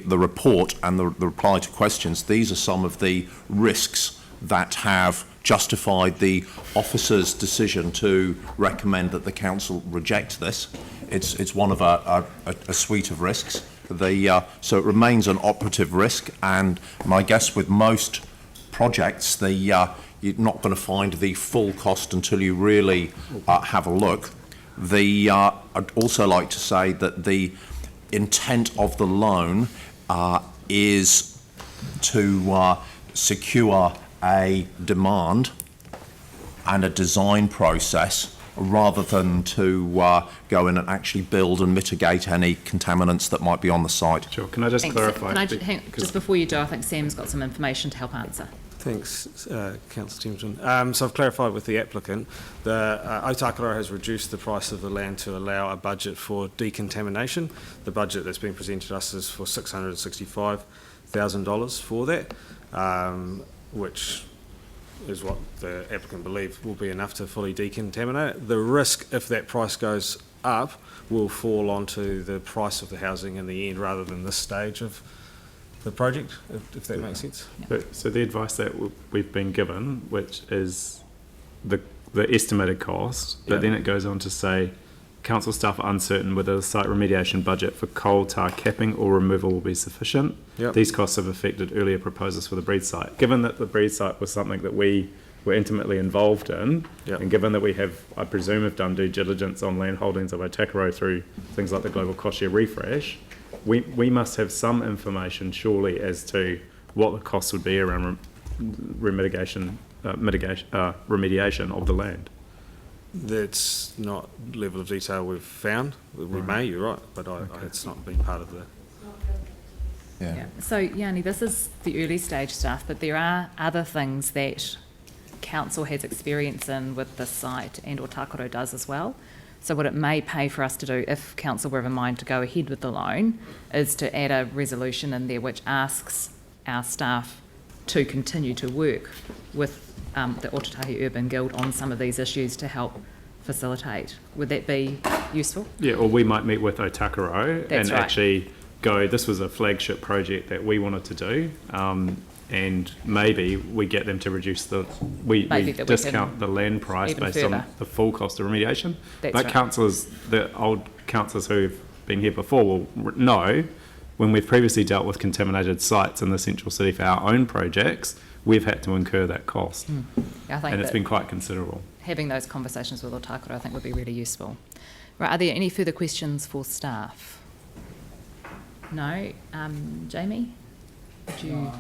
report and the reply to questions, these are some of the risks that have justified the officer's decision to recommend that the council reject this. It's one of a suite of risks. So it remains an operative risk, and my guess with most projects, you're not going to find the full cost until you really have a look. I'd also like to say that the intent of the loan is to secure a demand and a design process rather than to go in and actually build and mitigate any contaminants that might be on the site. Sure. Can I just Thanks. clarify? Can I just before you do, I think Sam's got some information to help answer. Thanks, Councillor Templeton. So I've clarified with the applicant. The Otakaro has reduced the price of the land to allow a budget for decontamination. The budget that's been presented to us is for $665,000 for that, which is what the applicant believes will be enough to fully decontaminate it. The risk, if that price goes up, will fall onto the price of the housing in the end rather than this stage of the project, if that makes sense. So the advice that we've been given, which is the estimated cost, but then it goes on to say, council staff are uncertain whether the site remediation budget for coal tar capping or removal will be sufficient. These costs have affected earlier proposals for the Breed site. Given that the Breed site was something that we were intimately involved in, and given that we have, I presume, have done due diligence on land holdings of Otakaro through things like the Global Cost Share Refresh, we must have some information surely as to what the costs would be around remediation of the land. That's not level of detail we've found. We may, you're right, but it's not been part of the... Yeah. So, Yanni, this is the early stage stuff, but there are other things that council has experience in with this site, and Otakaro does as well. So what it may pay for us to do, if council were of a mind to go ahead with the loan, is to add a resolution in there which asks our staff to continue to work with the Ōtautahi Urban Guild on some of these issues to help facilitate. Would that be useful? Yeah, or we might meet with Otakaro and right. actually go, this was a flagship project that we wanted to do, and maybe we get them to reduce we discount the land price based on the full cost of remediation. But councillors, the old councillors who've been here before will know, when we've previously dealt with contaminated sites in the central city for our own projects, we've had to incur that cost. I think and it's been quite considerable. Having those conversations with Otakaro, I think, would be really useful. Right, are there any further questions for staff? No? Jamie? Would you...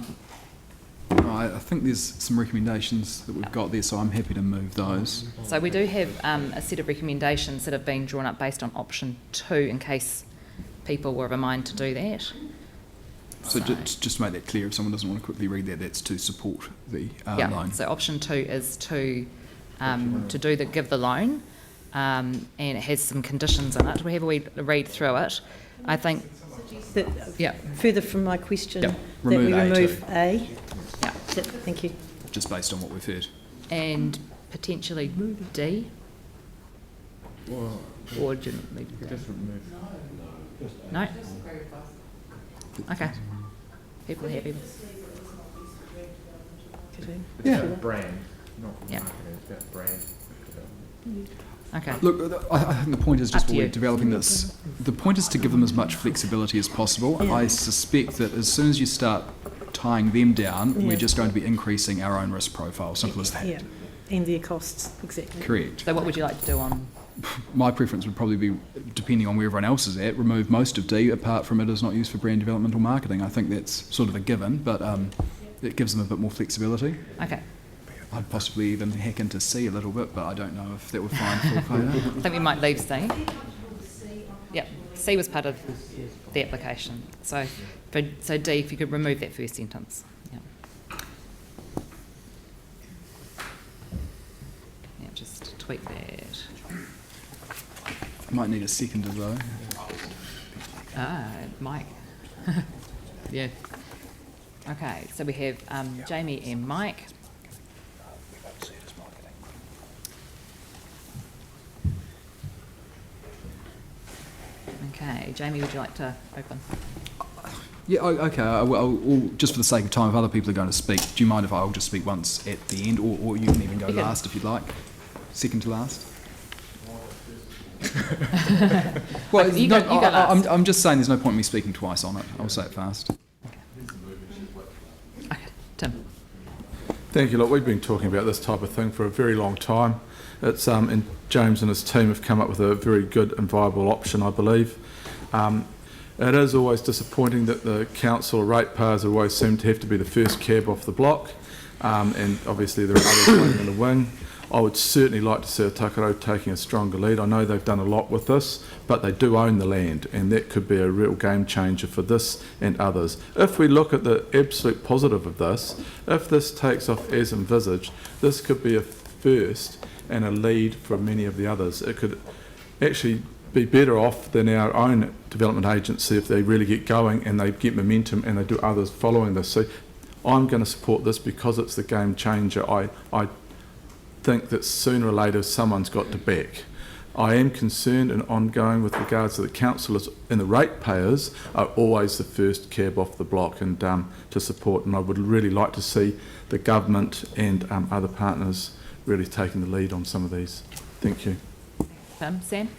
I think there's some recommendations that we've got there, so I'm happy to move those. So we do have a set of recommendations that have been drawn up based on option 2 in case people were of a mind to do that. So just to make that clear, if someone doesn't want to quickly read that, that's to support the loan. So option 2 is to give the loan, and it has some conditions in it. We have a read through it. I think that, further from my question, that remove we remove A. Yeah. Thank you. Just based on what we've heard. And potentially D. Or didn't leave it there. No. Okay. People are happy. Yeah. Brand, not yeah. It's about brand. Okay. Look, I think the point is just while we're developing this, the point is to give them as much flexibility as possible. Yeah. I suspect that as soon as you start tying them down, we're just going to be increasing our own risk profile. Simple as that. Yeah, and their costs, exactly. Correct. So what would you like to do on? My preference would probably be, depending on where everyone else is at, remove most of D, apart from it is not used for brand development or marketing. I think that's sort of a given, but it gives them a bit more flexibility. Okay. I'd possibly even hack into C a little bit, but I don't know if that would find full favour. I think we might leave C. Yep, C was part of the application. So D, if you could remove that first sentence. Yep. Yeah, just tweak that. Might need a seconder though. Mike. Yeah. Okay, so we have Jamie and Mike. Okay, Jamie, would you like to open? Yeah, okay. I'll, just for the sake of time, if other people are going to speak, do you mind if I'll just speak once at the end, or you can even go last if you'd like? Second to last? Well, you go last. I'm just saying there's no point in me speaking twice on it. I'll say it fast. Okay, Tim. Thank you. Look, we've been talking about this type of thing for a very long time. It's and James and his team have come up with a very good and viable option, I believe. It is always disappointing that the council ratepayers always seem to have to be the first cab off the block. and obviously there are others waiting in the wing. I would certainly like to see Takaro taking a stronger lead. I know they've done a lot with this, but they do own the land, and that could be a real game changer for this and others. If we look at the absolute positive of this, if this takes off as envisaged, this could be a first and a lead for many of the others. It could actually be better off than our own development agency if they really get going and they get momentum and they do others following this. So I'm going to support this because it's the game changer. I think that sooner or later someone's got to back. I am concerned and ongoing with regards to the councillors and the ratepayers are always the first cab off the block and to support, and I would really like to see the government and other partners really taking the lead on some of these. Thank you. Sam?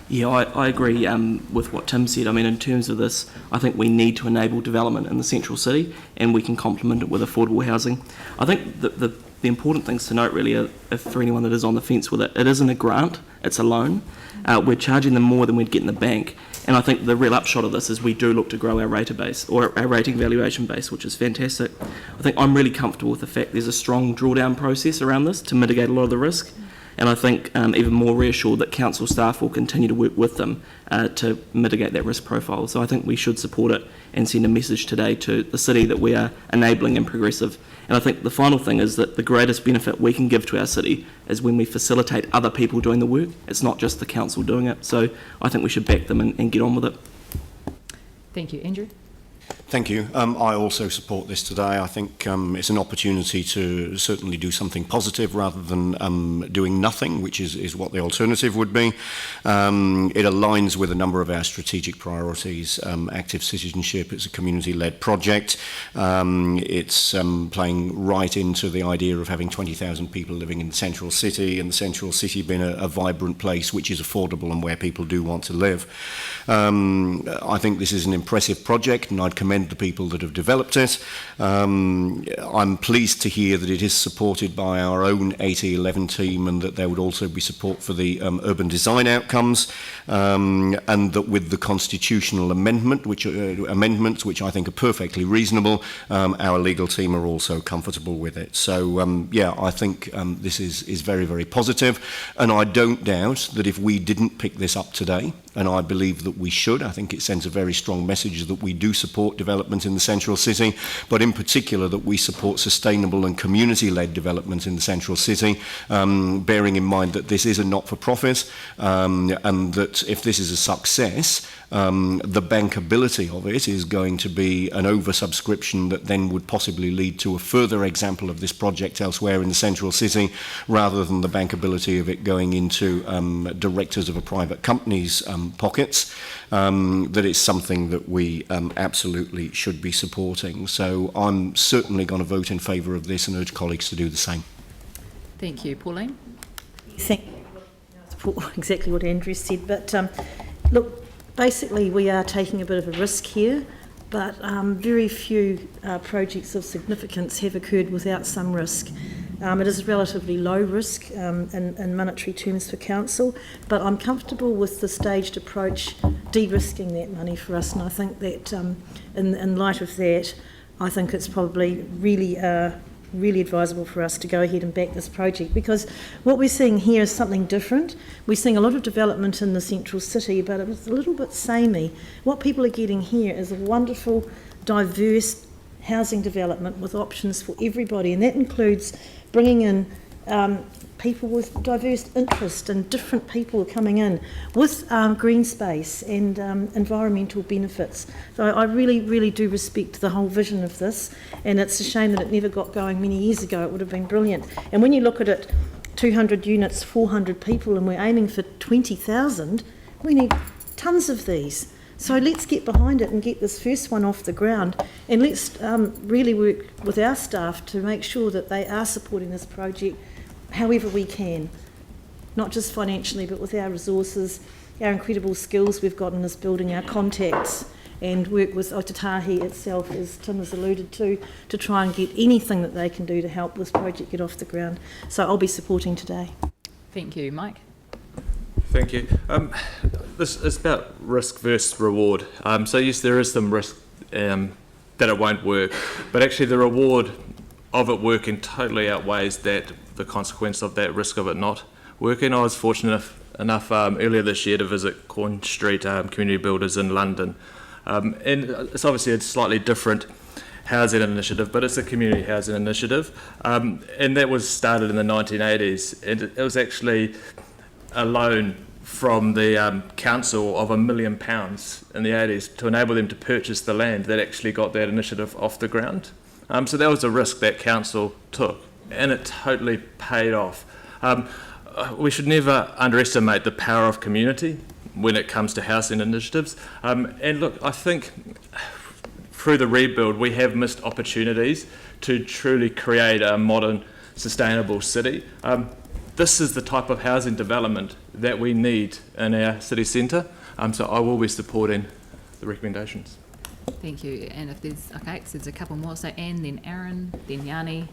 Yeah, I agree with what Tim said. I mean, in terms of this, I think we need to enable development in the central city, and we can complement it with affordable housing. I think the important things to note really are, if for anyone that is on the fence with it, it isn't a grant, it's a loan. We're charging them more than we'd get in the bank. And I think the real upshot of this is we do look to grow our rater base, or our rating valuation base, which is fantastic. I think I'm really comfortable with the fact there's a strong drawdown process around this to mitigate a lot of the risk. And I think even more reassured that council staff will continue to work with them to mitigate that risk profile. So I think we should support it and send a message today to the city that we are enabling and progressive. And I think the final thing is that the greatest benefit we can give to our city is when we facilitate other people doing the work. It's not just the council doing it. So I think we should back them and get on with it. Thank you. Andrew? Thank you. I also support this today. I think it's an opportunity to certainly do something positive rather than doing nothing, which is what the alternative would be. It aligns with a number of our strategic priorities. Active citizenship, it's a community-led project. It's playing right into the idea of having 20,000 people living in the central city, and the central city being a vibrant place which is affordable and where people do want to live. I think this is an impressive project, and I'd commend the people that have developed it. I'm pleased to hear that it is supported by our own 8011 team, and that there would also be support for the urban design outcomes, and that with the constitutional amendments, which I think are perfectly reasonable, our legal team are also comfortable with it. So yeah, I think this is very, very positive, and I don't doubt that if we didn't pick this up today, and I believe that we should, I think it sends a very strong message that we do support development in the central city, but in particular that we support sustainable and community-led development in the central city, bearing in mind that this is a not-for-profit, and that if this is a success, the bankability of it is going to be an oversubscription that then would possibly lead to a further example of this project elsewhere in the central city, rather than the bankability of it going into directors of a private company's pockets. That is something that we absolutely should be supporting. So I'm certainly going to vote in favour of this and urge colleagues to do the same. Thank you. Pauline? Thank you. I support exactly what Andrew said, but look, basically we are taking a bit of a risk here, but very few projects of significance have occurred without some risk. It is relatively low risk in monetary terms for council, but I'm comfortable with the staged approach de-risking that money for us, and I think that in light of that, I think it's probably really advisable for us to go ahead and back this project, because what we're seeing here is something different. We're seeing a lot of development in the central city, but it's a little bit samey. What people are getting here is a wonderful, diverse housing development with options for everybody, and that includes bringing in people with diverse interest and different people coming in with green space and environmental benefits. So I really, really do respect the whole vision of this, and it's a shame that it never got going many years ago. It would have been brilliant. And when you look at it, 200 units, 400 people, and we're aiming for 20,000, we need tons of these. So let's get behind it and get this first one off the ground, and let's really work with our staff to make sure that they are supporting this project however we can, not just financially, but with our resources, our incredible skills we've got in this building, our contacts, and work with Otatahi itself, as Tim has alluded to try and get anything that they can do to help this project get off the ground. So I'll be supporting today. Thank you. Mike? Thank you. This is about risk versus reward. So yes, there is some risk that it won't work, but actually the reward of it working totally outweighs the consequence of that risk of it not working. I was fortunate enough earlier this year to visit Corn Street Community Builders in London, and it's obviously a slightly different housing initiative, but it's a community housing initiative, and that was started in the 1980s, and it was actually a loan from the council of £1 million in the 80s to enable them to purchase the land that actually got that initiative off the ground. So that was a risk that council took, and it totally paid off. We should never underestimate the power of community when it comes to housing initiatives. And look, I think through the rebuild we have missed opportunities to truly create a modern, sustainable city. This is the type of housing development that we need in our city centre, so I will be supporting the recommendations. Thank you. And if there's, okay, so there's a couple more. So Anne, then Aaron, then Yanni.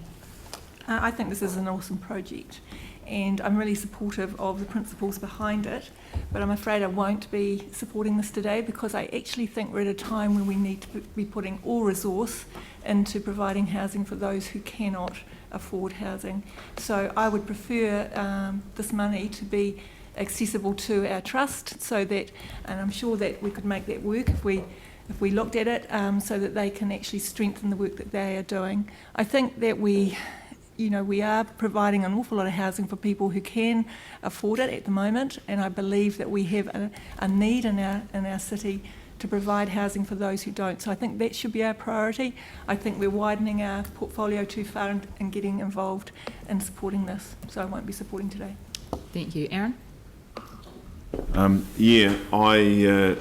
I think this is an awesome project, and I'm really supportive of the principles behind it, but I'm afraid I won't be supporting this today because I actually think we're at a time when we need to be putting all resource into providing housing for those who cannot afford housing. So I would prefer this money to be accessible to our trust, so that, and I'm sure that we could make that work if we looked at it, so that they can actually strengthen the work that they are doing. I think that we are providing an awful lot of housing for people who can afford it at the moment, and I believe that we have a need in our city to provide housing for those who don't. So I think that should be our priority. I think we're widening our portfolio too far and getting involved in supporting this. So I won't be supporting today. Thank you. Aaron? I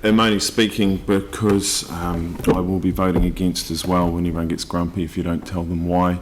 am only speaking because I will be voting against as well when everyone gets grumpy if you don't tell them why.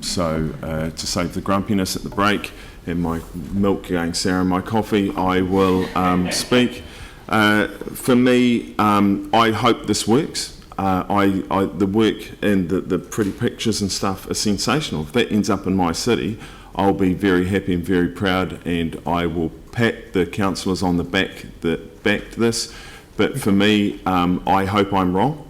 So to save the grumpiness at the break and my milk going sour in my coffee, I will speak. For me, I hope this works. The work and the pretty pictures and stuff are sensational. If that ends up in my city, I'll be very happy and very proud, and I will pat the councillors on the back that backed this. But for me, I hope I'm wrong,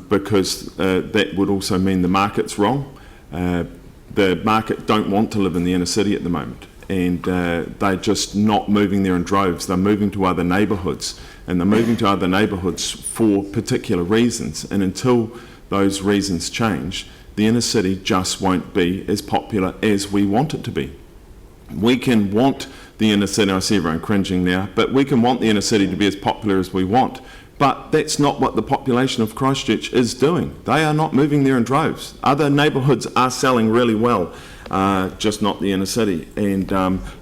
because that would also mean the market's wrong. The market don't want to live in the inner city at the moment, and they're just not moving there in droves. They're moving to other neighbourhoods, and they're moving to other neighbourhoods for particular reasons, and until those reasons change, the inner city just won't be as popular as we want it to be. We can want the inner city, I see everyone cringing now, but we can want the inner city to be as popular as we want, but that's not what the population of Christchurch is doing. They are not moving there in droves. Other neighbourhoods are selling really well, just not the inner city, and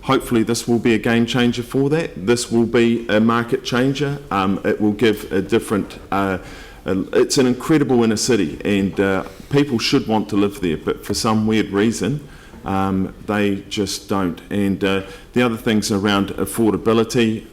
hopefully this will be a game changer for that. This will be a market changer. It will give a different, it's an incredible inner city, and people should want to live there, but for some weird reason they just don't. And the other things around affordability,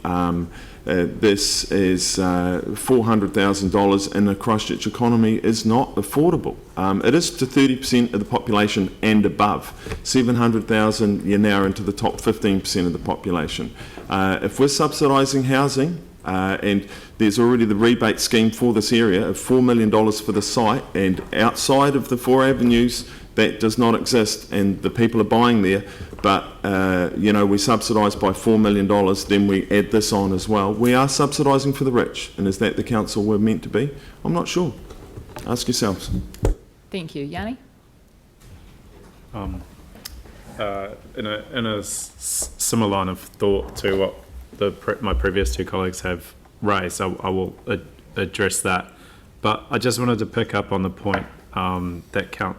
this is $400,000 in the Christchurch economy is not affordable. It is to 30% of the population and above. 700,000, you're now into the top 15% of the population. If we're subsidising housing, and there's already the rebate scheme for this area of $4 million for the site, and outside of the 4 avenues that does not exist, and the people are buying there, but we subsidise by $4 million, then we add this on as well. We are subsidising for the rich, and is that the council we're meant to be? I'm not sure. Ask yourselves. Thank you. Yanni? In a similar line of thought to what my previous two colleagues have raised, I will address that. But I just wanted to pick up on the point that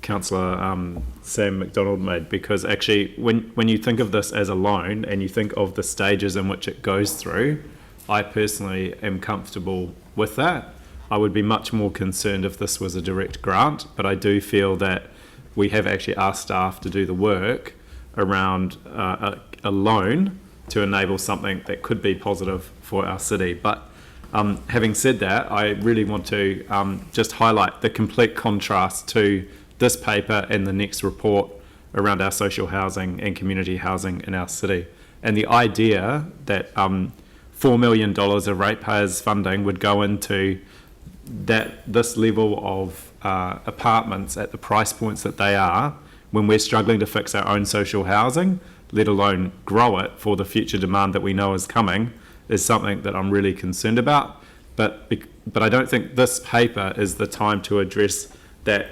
Councillor Sam McDonald made, because actually when you think of this as a loan and you think of the stages in which it goes through, I personally am comfortable with that. I would be much more concerned if this was a direct grant, but I do feel that we have actually asked staff to do the work around a loan to enable something that could be positive for our city. But having said that, I really want to just highlight the complete contrast to this paper and the next report around our social housing and community housing in our city. And the idea that $4 million of ratepayers funding would go into that this level of apartments at the price points that they are, when we're struggling to fix our own social housing, let alone grow it for the future demand that we know is coming, is something that I'm really concerned about. But I don't think this paper is the time to address that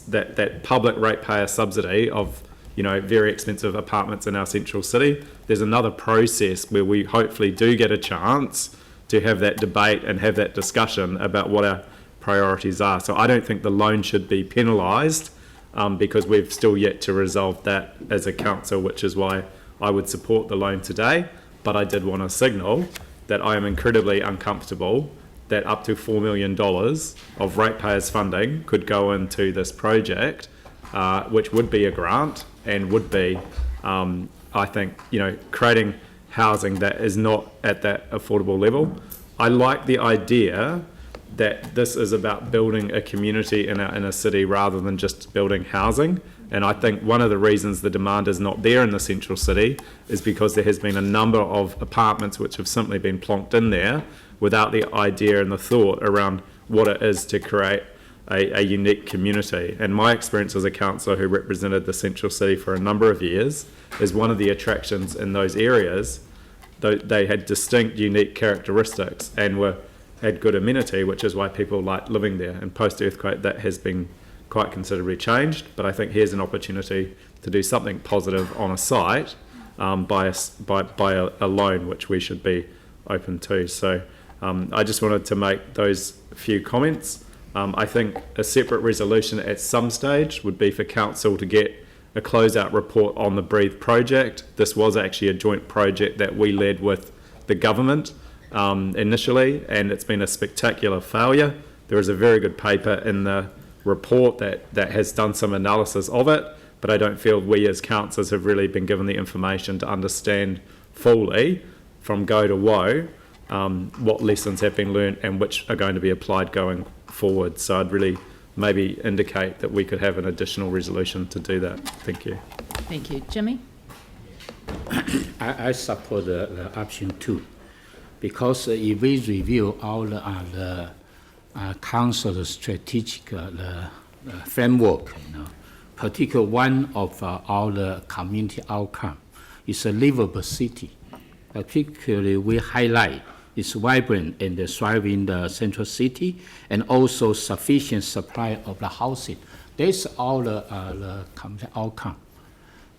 that public ratepayer subsidy of very expensive apartments in our central city. There's another process where we hopefully do get a chance to have that debate and have that discussion about what our priorities are. So I don't think the loan should be penalised because we've still yet to resolve that as a council, which is why I would support the loan today. But I did want to signal that I am incredibly uncomfortable that up to $4 million of ratepayers funding could go into this project, which would be a grant and would be, I think, creating housing that is not at that affordable level. I like the idea that this is about building a community in a city rather than just building housing. And I think one of the reasons the demand is not there in the central city is because there has been a number of apartments which have simply been plonked in there without the idea and the thought around what it is to create a unique community. And my experience as a councillor who represented the central city for a number of years is one of the attractions in those areas, they had distinct, unique characteristics and had good amenity, which is why people like living there. And post-earthquake, that has been quite considerably changed. But I think here's an opportunity to do something positive on a site by a loan, which we should be open to. So I just wanted to make those few comments. I think a separate resolution at some stage would be for council to get a closeout report on the Breathe project. This was actually a joint project that we led with the government initially, and it's been a spectacular failure. There is a very good paper in the report that has done some analysis of it, but I don't feel we as councillors have really been given the information to understand fully from go to woe what lessons have been learned and which are going to be applied going forward. So I'd really maybe indicate that we could have an additional resolution to do that. Thank you. Thank you. Jimmy? I support the option 2 because if we review all the council's strategic framework, particularly one of all the community outcome is a livable city. Particularly, we highlight its vibrant and thriving the central city, and also sufficient supply of the housing. That's all the outcome.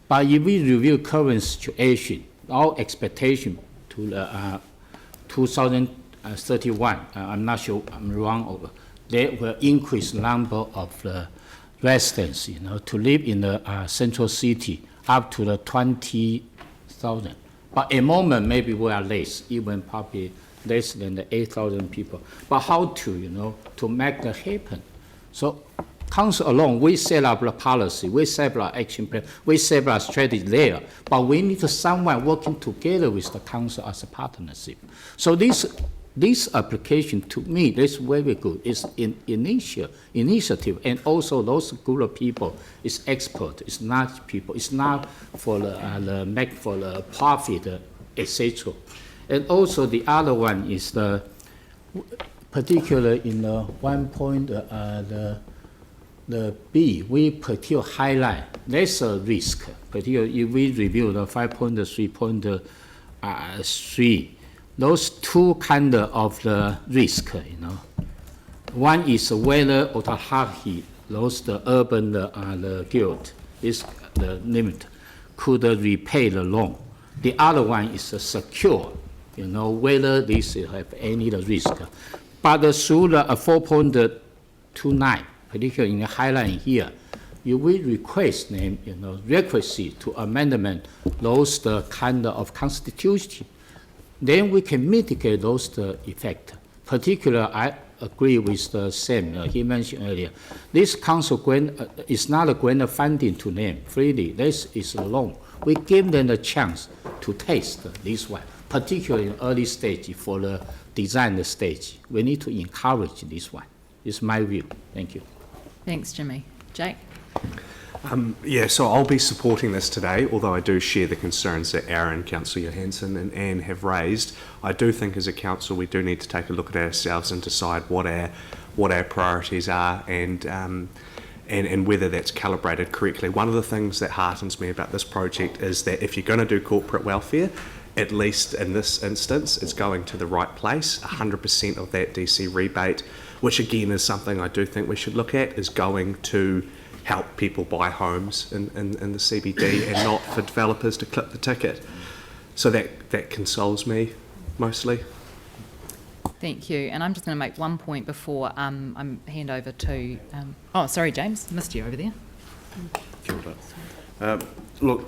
But if we review current situation, our expectation to the 2031, I'm not sure I'm wrong, there will increase number of the residents, to live in the central city up to the 20,000. But at the moment, maybe we are less, even probably less than the 8,000 people. But how to, to make that happen? So council alone, we set up the policy, we set up our action plan, we set up our strategy there, but we need someone working together with the council as a partnership. So this application, to me, is very good. It's initiative, and also those group of people is expert. It's not people. It's not for the make for the profit, etc. And also the other one is the particular in the 1 point the B, we particularly highlight there's a risk. Particularly if we review the 5.3.3, those two kind of the risk, One is whether autarky, those the urban the guild is the limit, could repay the loan. The other one is secure, whether this have any risk. But through the 4.29, particularly in the highlight here, you will request them, requisite to amendment those the kind of constitution. Then we can mitigate those the effect. Particularly, I agree with the Sam, he mentioned earlier. This council grant is not a grant funding to them freely. This is a loan. We give them a chance to taste this one, particularly in early stage for the design stage. We need to encourage this one. It's my view. Thank you. Thanks, Jimmy. Jake? Yeah, so I'll be supporting this today, although I do share the concerns that Aaron, Councillor Johansson and Anne have raised. I do think as a council we do need to take a look at ourselves and decide what our priorities are and whether that's calibrated correctly. One of the things that heartens me about this project is that if you're going to do corporate welfare, at least in this instance, it's going to the right place. 100% of that DC rebate, which again is something I do think we should look at, is going to help people buy homes in the CBD and not for developers to clip the ticket. So that consoles me mostly. Thank you. And I'm just going to make one point before I hand over to... oh, sorry, James. Missed you over there. Look,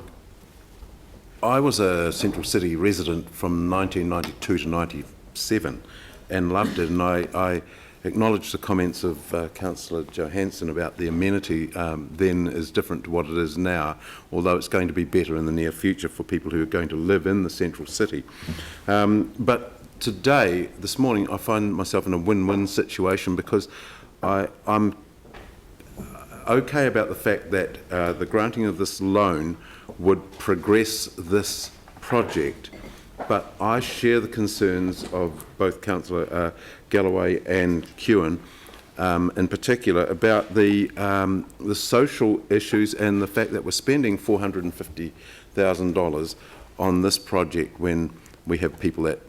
I was a Central City resident from 1992 to 97 and loved it, and I acknowledge the comments of Councillor Johansson about the amenity then is different to what it is now, although it's going to be better in the near future for people who are going to live in the Central City. But today, this morning, I find myself in a win-win situation because I'm okay about the fact that the granting of this loan would progress this project, but I share the concerns of both Councillor Galloway and Kewen, in particular, about the social issues and the fact that we're spending $450,000 on this project when we have people that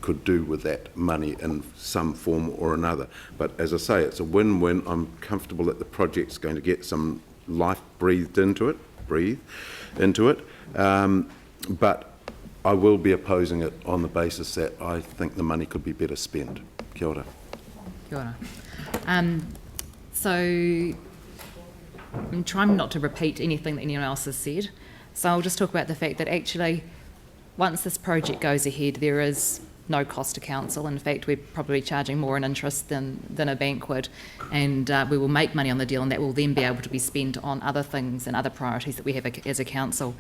could do with that money in some form or another. But as I say, it's a win-win. I'm comfortable that the project's going to get some life breathed into it, but I will be opposing it on the basis that I think the money could be better spent. Kia ora. Kia ora. So I'm trying not to repeat anything that anyone else has said. So I'll just talk about the fact that actually once this project goes ahead, there is no cost to council. In fact, we're probably charging more in interest than a bank would, and we will make money on the deal, and that will then be able to be spent on other things and other priorities that we have as a council.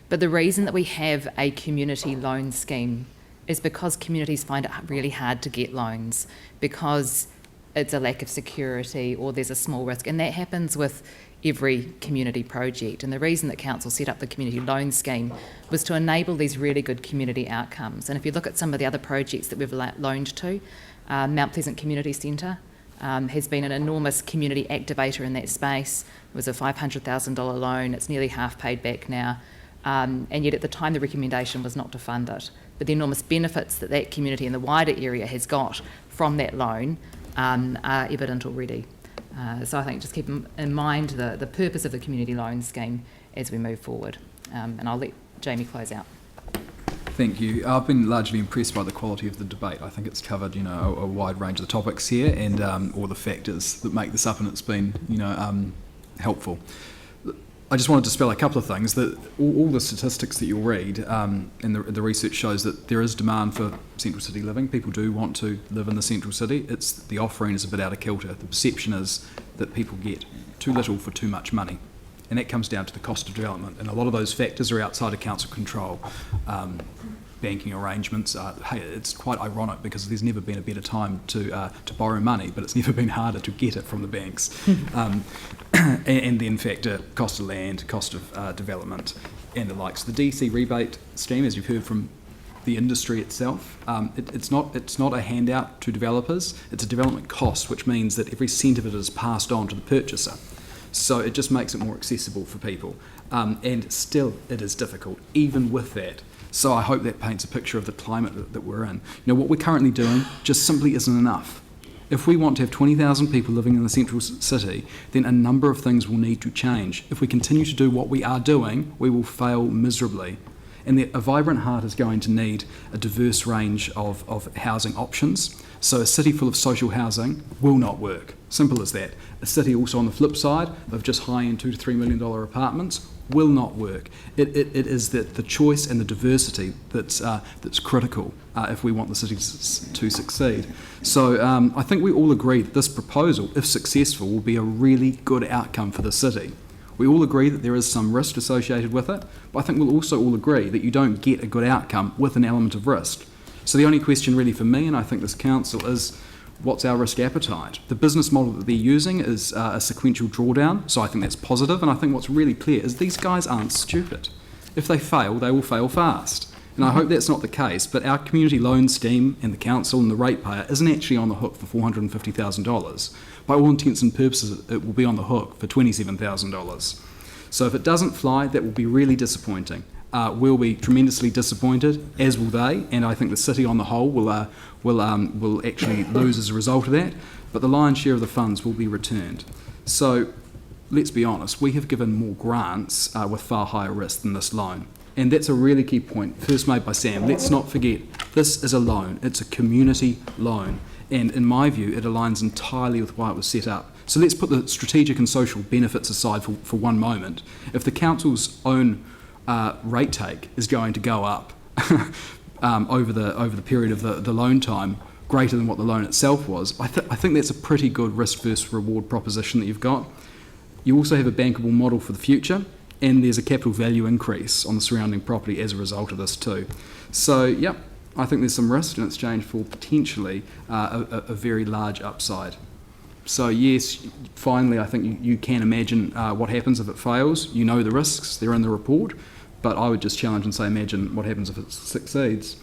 But the reason that we have a community loan scheme is because communities find it really hard to get loans because it's a lack of security or there's a small risk, and that happens with every community project. And the reason that council set up the community loan scheme was to enable these really good community outcomes. And if you look at some of the other projects that we've loaned to, Mount Pleasant Community Centre has been an enormous community activator in that space. It was a $500,000 loan. It's nearly half paid back now. And yet at the time the recommendation was not to fund it. But the enormous benefits that that community and the wider area has got from that loan are evident already. So I think just keep in mind the purpose of the community loan scheme as we move forward. And I'll let Jamie close out. Thank you. I've been largely impressed by the quality of the debate. I think it's covered, a wide range of the topics here and all the factors that make this up, and it's been, helpful. I just wanted to spell a couple of things. That all the statistics that you'll read and the research shows that there is demand for central city living. People do want to live in the central city. It's the offering is a bit out of kilter. The perception is that people get too little for too much money, and that comes down to the cost of development. And a lot of those factors are outside of council control. Banking arrangements. It's quite ironic because there's never been a better time to borrow money, but it's never been harder to get it from the banks. And then factor cost of land, cost of development, and the likes. The DC rebate scheme, as you've heard from the industry itself, it's not a handout to developers. It's a development cost, which means that every cent of it is passed on to the purchaser. So it just makes it more accessible for people. And still, it is difficult, even with that. So I hope that paints a picture of the climate that we're in. What we're currently doing just simply isn't enough. If we want to have 20,000 people living in the central city, then a number of things will need to change. If we continue to do what we are doing, we will fail miserably. And that a vibrant heart is going to need a diverse range of housing options. So a city full of social housing will not work. Simple as that. A city also on the flip side of just high-end $2 to $3 million apartments will not work. It is the choice and the diversity that's critical if we want the city to succeed. So I think we all agree that this proposal, if successful, will be a really good outcome for the city. We all agree that there is some risk associated with it, but I think we'll also all agree that you don't get a good outcome with an element of risk. So the only question really for me, and I think this council, is what's our risk appetite? The business model that they're using is a sequential drawdown, so I think that's positive, and I think what's really clear is these guys aren't stupid. If they fail, they will fail fast. And I hope that's not the case, but our community loan scheme and the council and the ratepayer isn't actually on the hook for $450,000. By all intents and purposes, it will be on the hook for $27,000. So if it doesn't fly, that will be really disappointing. We'll be tremendously disappointed, as will they, and I think the city on the whole will actually lose as a result of that, but the lion's share of the funds will be returned. So let's be honest, we have given more grants with far higher risk than this loan. And that's a really key point, first made by Sam. Let's not forget, this is a loan. It's a community loan. And in my view, it aligns entirely with why it was set up. So let's put the strategic and social benefits aside for one moment. If the council's own rate take is going to go up over the period of the loan time, greater than what the loan itself was, I think that's a pretty good risk versus reward proposition that you've got. You also have a bankable model for the future, and there's a capital value increase on the surrounding property as a result of this too. So, yep, I think there's some risk in exchange for potentially a very large upside. So yes, finally, I think you can imagine what happens if it fails. You know the risks, they're in the report, but I would just challenge and say imagine what happens if it succeeds.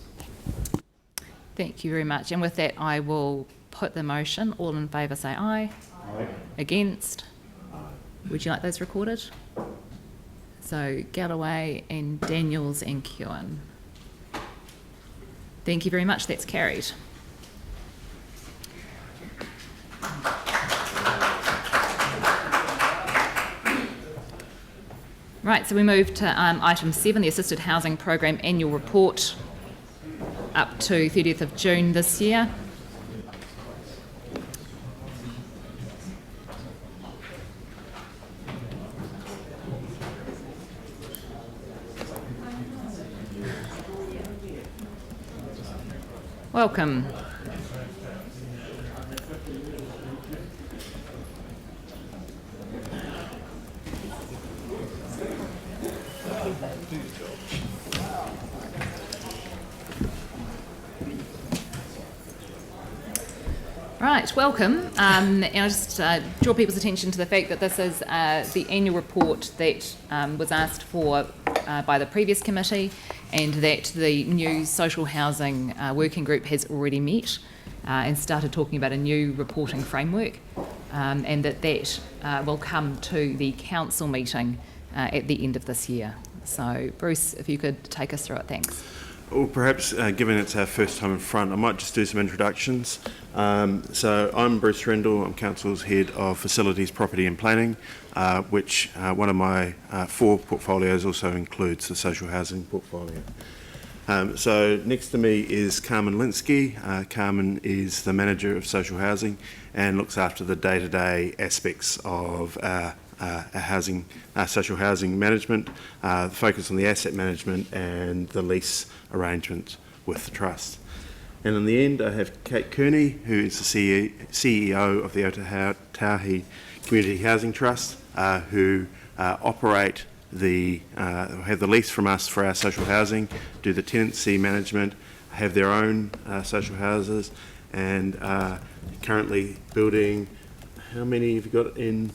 Thank you very much. And with that, I will put the motion. All in favour say aye. Aye. Against? Would you like those recorded? So Galloway and Daniels and Kewen. Thank you very much. That's carried. Right, so we move to item 7, the Assisted Housing Programme Annual Report up to 30th of June this year. Welcome. Right, welcome. And I just draw people's attention to the fact that this is the annual report that was asked for by the previous committee, and that the new social housing working group has already met and started talking about a new reporting framework, and that will come to the council meeting at the end of this year. So Bruce, if you could take us through it, thanks. Well, perhaps, given it's our first time in front, I might just do some introductions. So I'm Bruce Rendell, I'm Council's Head of Facilities, Property and Planning, which one of my 4 portfolios also includes the social housing portfolio. So next to me is Carmen Linsky. Carmen is the Manager of Social Housing and looks after the day-to-day aspects of social housing management, focus on the asset management and the lease arrangement with the trust. And in the end, I have Kate Kearney, who is the CEO of the Otahi Community Housing Trust, who operate have the lease from us for our social housing, do the tenancy management, have their own social houses, and currently building. How many have you got in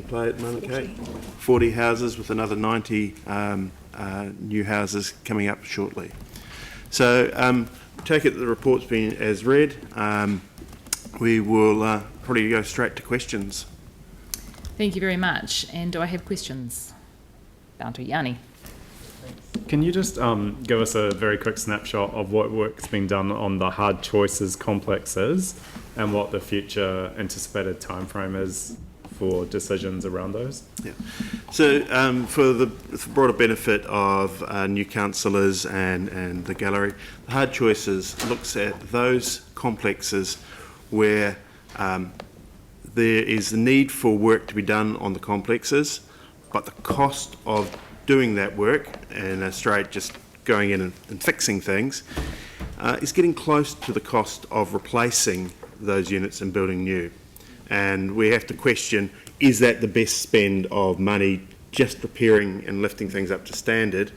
play at the moment, Kate? 40 houses, with another 90 new houses coming up shortly. So take it that the report's been as read. We will probably go straight to questions. Thank you very much. And do I have questions? Down to Yanni. Can you just give us a very quick snapshot of what work's been done on the hard choices complexes and what the future anticipated timeframe is for decisions around those? Yeah. So for the broader benefit of new councillors and the gallery, the hard choices looks at those complexes where there is the need for work to be done on the complexes, but the cost of doing that work and a straight just going in and fixing things is getting close to the cost of replacing those units and building new. And we have to question, is that the best spend of money just repairing and lifting things up to standard,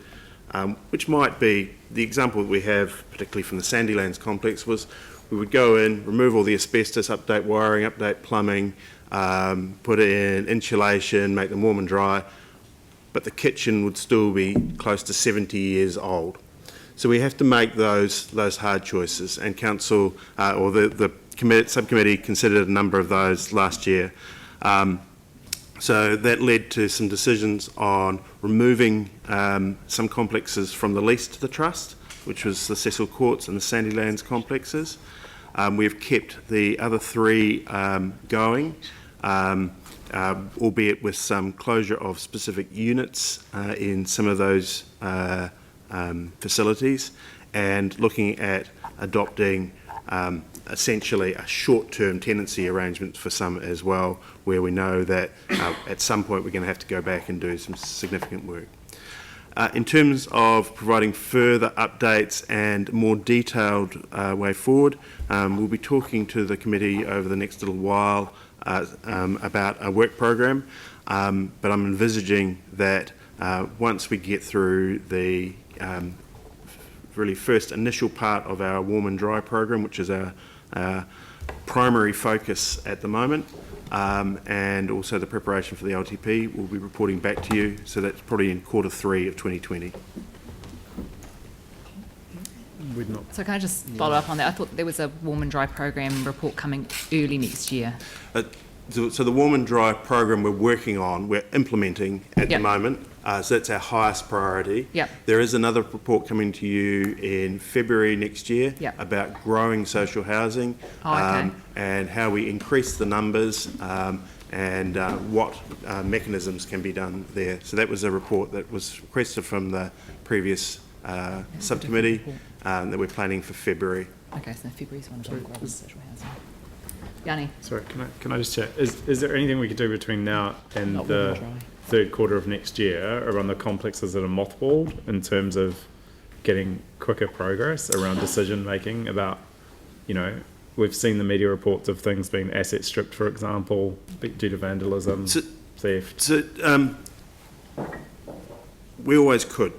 which might be the example that we have, particularly from the Sandylands complex, was we would go in, remove all the asbestos, update wiring, update plumbing, put in insulation, make them warm and dry, but the kitchen would still be close to 70 years old. So we have to make those hard choices, and council or the subcommittee considered a number of those last year. So that led to some decisions on removing some complexes from the lease to the trust, which was the Cecil Courts and the Sandylands complexes. We've kept the other three going, albeit with some closure of specific units in some of those facilities, and looking at adopting essentially a short-term tenancy arrangement for some as well, where we know that at some point we're going to have to go back and do some significant work. In terms of providing further updates and more detailed way forward, we'll be talking to the committee over the next little while about a work program, but I'm envisaging that once we get through the really first initial part of our warm and dry program, which is our primary focus at the moment, and also the preparation for the LTP, we'll be reporting back to you. So that's probably in Q3 of 2020. So can I just follow up on that? I thought there was a warm and dry program report coming early next year. So the warm and dry program we're implementing at the moment. So that's our highest priority. Yep. There is another report coming to you in February next year about growing social housing and how we increase the numbers and what mechanisms can be done there. So that was a report that was requested from the previous subcommittee that we're planning for February. Okay, so February's one of the growing social housing. Yanni. Sorry, can I just check? Is there anything we could do between now and the third quarter of next year around the complexes that are mothballed in terms of getting quicker progress around decision making about, we've seen the media reports of things being asset stripped, for example, due to vandalism, theft. So we always could.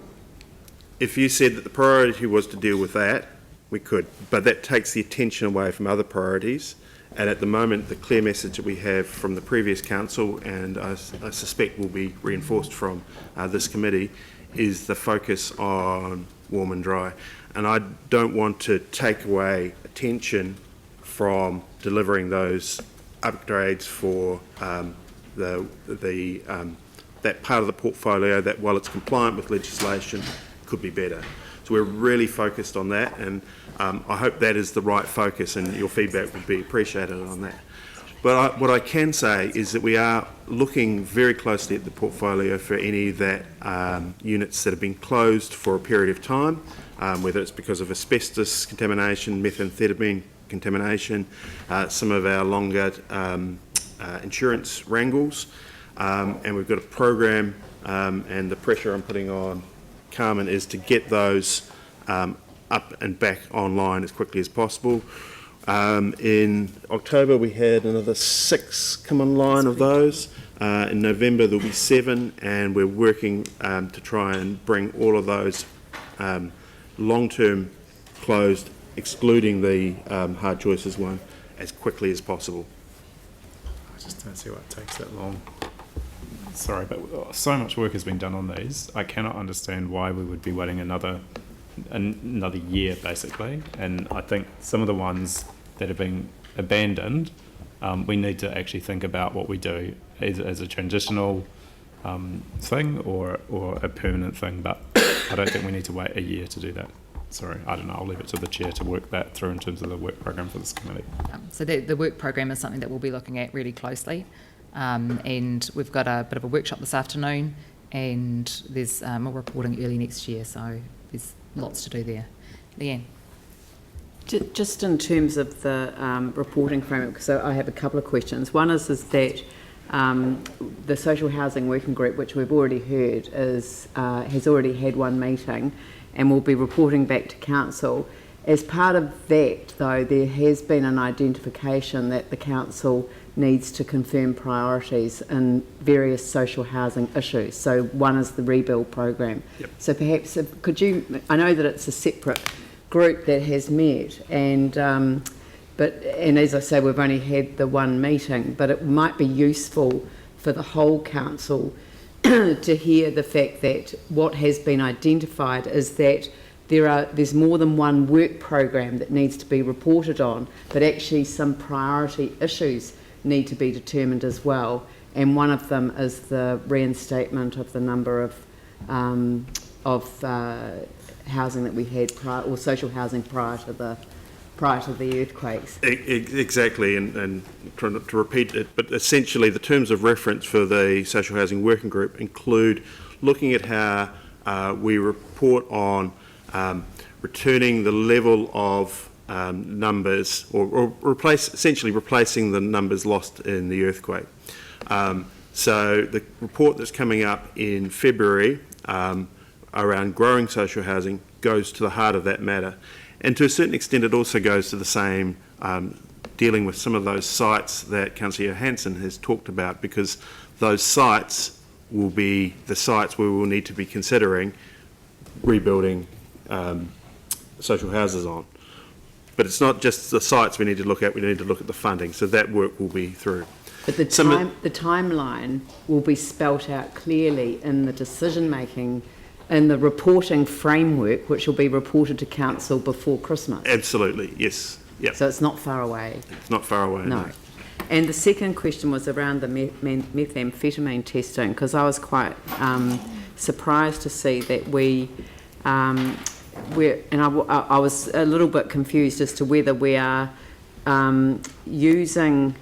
If you said that the priority was to deal with that, we could, but that takes the attention away from other priorities. And at the moment, the clear message that we have from the previous council, and I suspect will be reinforced from this committee, is the focus on warm and dry. And I don't want to take away attention from delivering those upgrades for that part of the portfolio that, while it's compliant with legislation, could be better. So we're really focused on that, and I hope that is the right focus, and your feedback would be appreciated on that. But what I can say is that we are looking very closely at the portfolio for any that units that have been closed for a period of time, whether it's because of asbestos contamination, methamphetamine contamination, some of our longer insurance wrangles, and we've got a program, and the pressure I'm putting on Carmen is to get those up and back online as quickly as possible. In October we had another 6 come online of those. In November there'll be 7, and we're working to try and bring all of those long-term closed, excluding the hard choices one, as quickly as possible. I just don't see why it takes that long. Sorry, but so much work has been done on these. I cannot understand why we would be waiting another year, basically. And I think some of the ones that have been abandoned, we need to actually think about what we do as a transitional thing or a permanent thing. But I don't think we need to wait a year to do that. Sorry, I don't know. I'll leave it to the chair to work that through in terms of the work program for this committee. So the work program is something that we'll be looking at really closely. And we've got a bit of a workshop this afternoon, and there's more reporting early next year, so there's lots to do there. Leanne. Just in terms of the reporting framework, so I have a couple of questions. One is that the Social Housing Working Group, which we've already heard, has already had one meeting and will be reporting back to Council. As part of that, though, there has been an identification that the Council needs to confirm priorities in various social housing issues. So one is the rebuild program. Yep. So perhaps could you, I know that it's a separate group that has met, and as I say, we've only had the one meeting, but it might be useful for the whole council to hear the fact that what has been identified is that there's more than one work program that needs to be reported on, but actually some priority issues need to be determined as well. And one of them is the reinstatement of the number of housing that we had or social housing prior to the earthquakes. Exactly, and trying not to repeat it, but essentially the terms of reference for the social housing working group include looking at how we report on returning the level of numbers, or essentially replacing the numbers lost in the earthquake. So the report that's coming up in February around growing social housing goes to the heart of that matter. And to a certain extent, it also goes to the same, dealing with some of those sites that Councillor Johansson has talked about, because those sites will be the sites where we will need to be considering rebuilding social houses on. But it's not just the sites we need to look at, we need to look at the funding. So that work will be through. But the timeline will be spelt out clearly in the decision-making, in the reporting framework, which will be reported to Council before Christmas. Absolutely, yes. Yep. So it's not far away. It's not far away, no. And the second question was around the methamphetamine testing, because I was quite surprised to see that I was a little bit confused as to whether we are using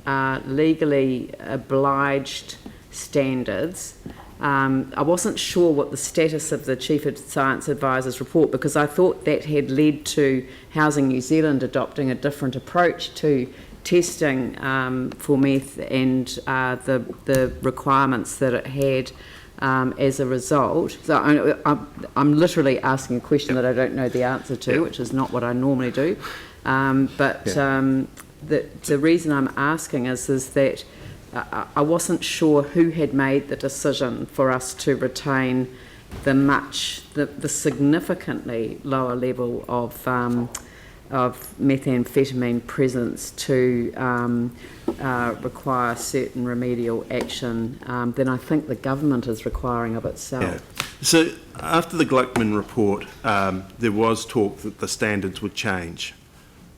legally obliged standards. I wasn't sure what the status of the Chief of Science Advisor's report, because I thought that had led to Housing New Zealand adopting a different approach to testing for meth and the requirements that it had as a result. So I'm literally asking a question that I don't know the answer to, which is not what I normally do. The reason I'm asking is that I wasn't sure who had made the decision for us to retain the significantly lower level of methamphetamine presence to require certain remedial action than I think the government is requiring of itself. Yeah. So after the Gluckman report, there was talk that the standards would change.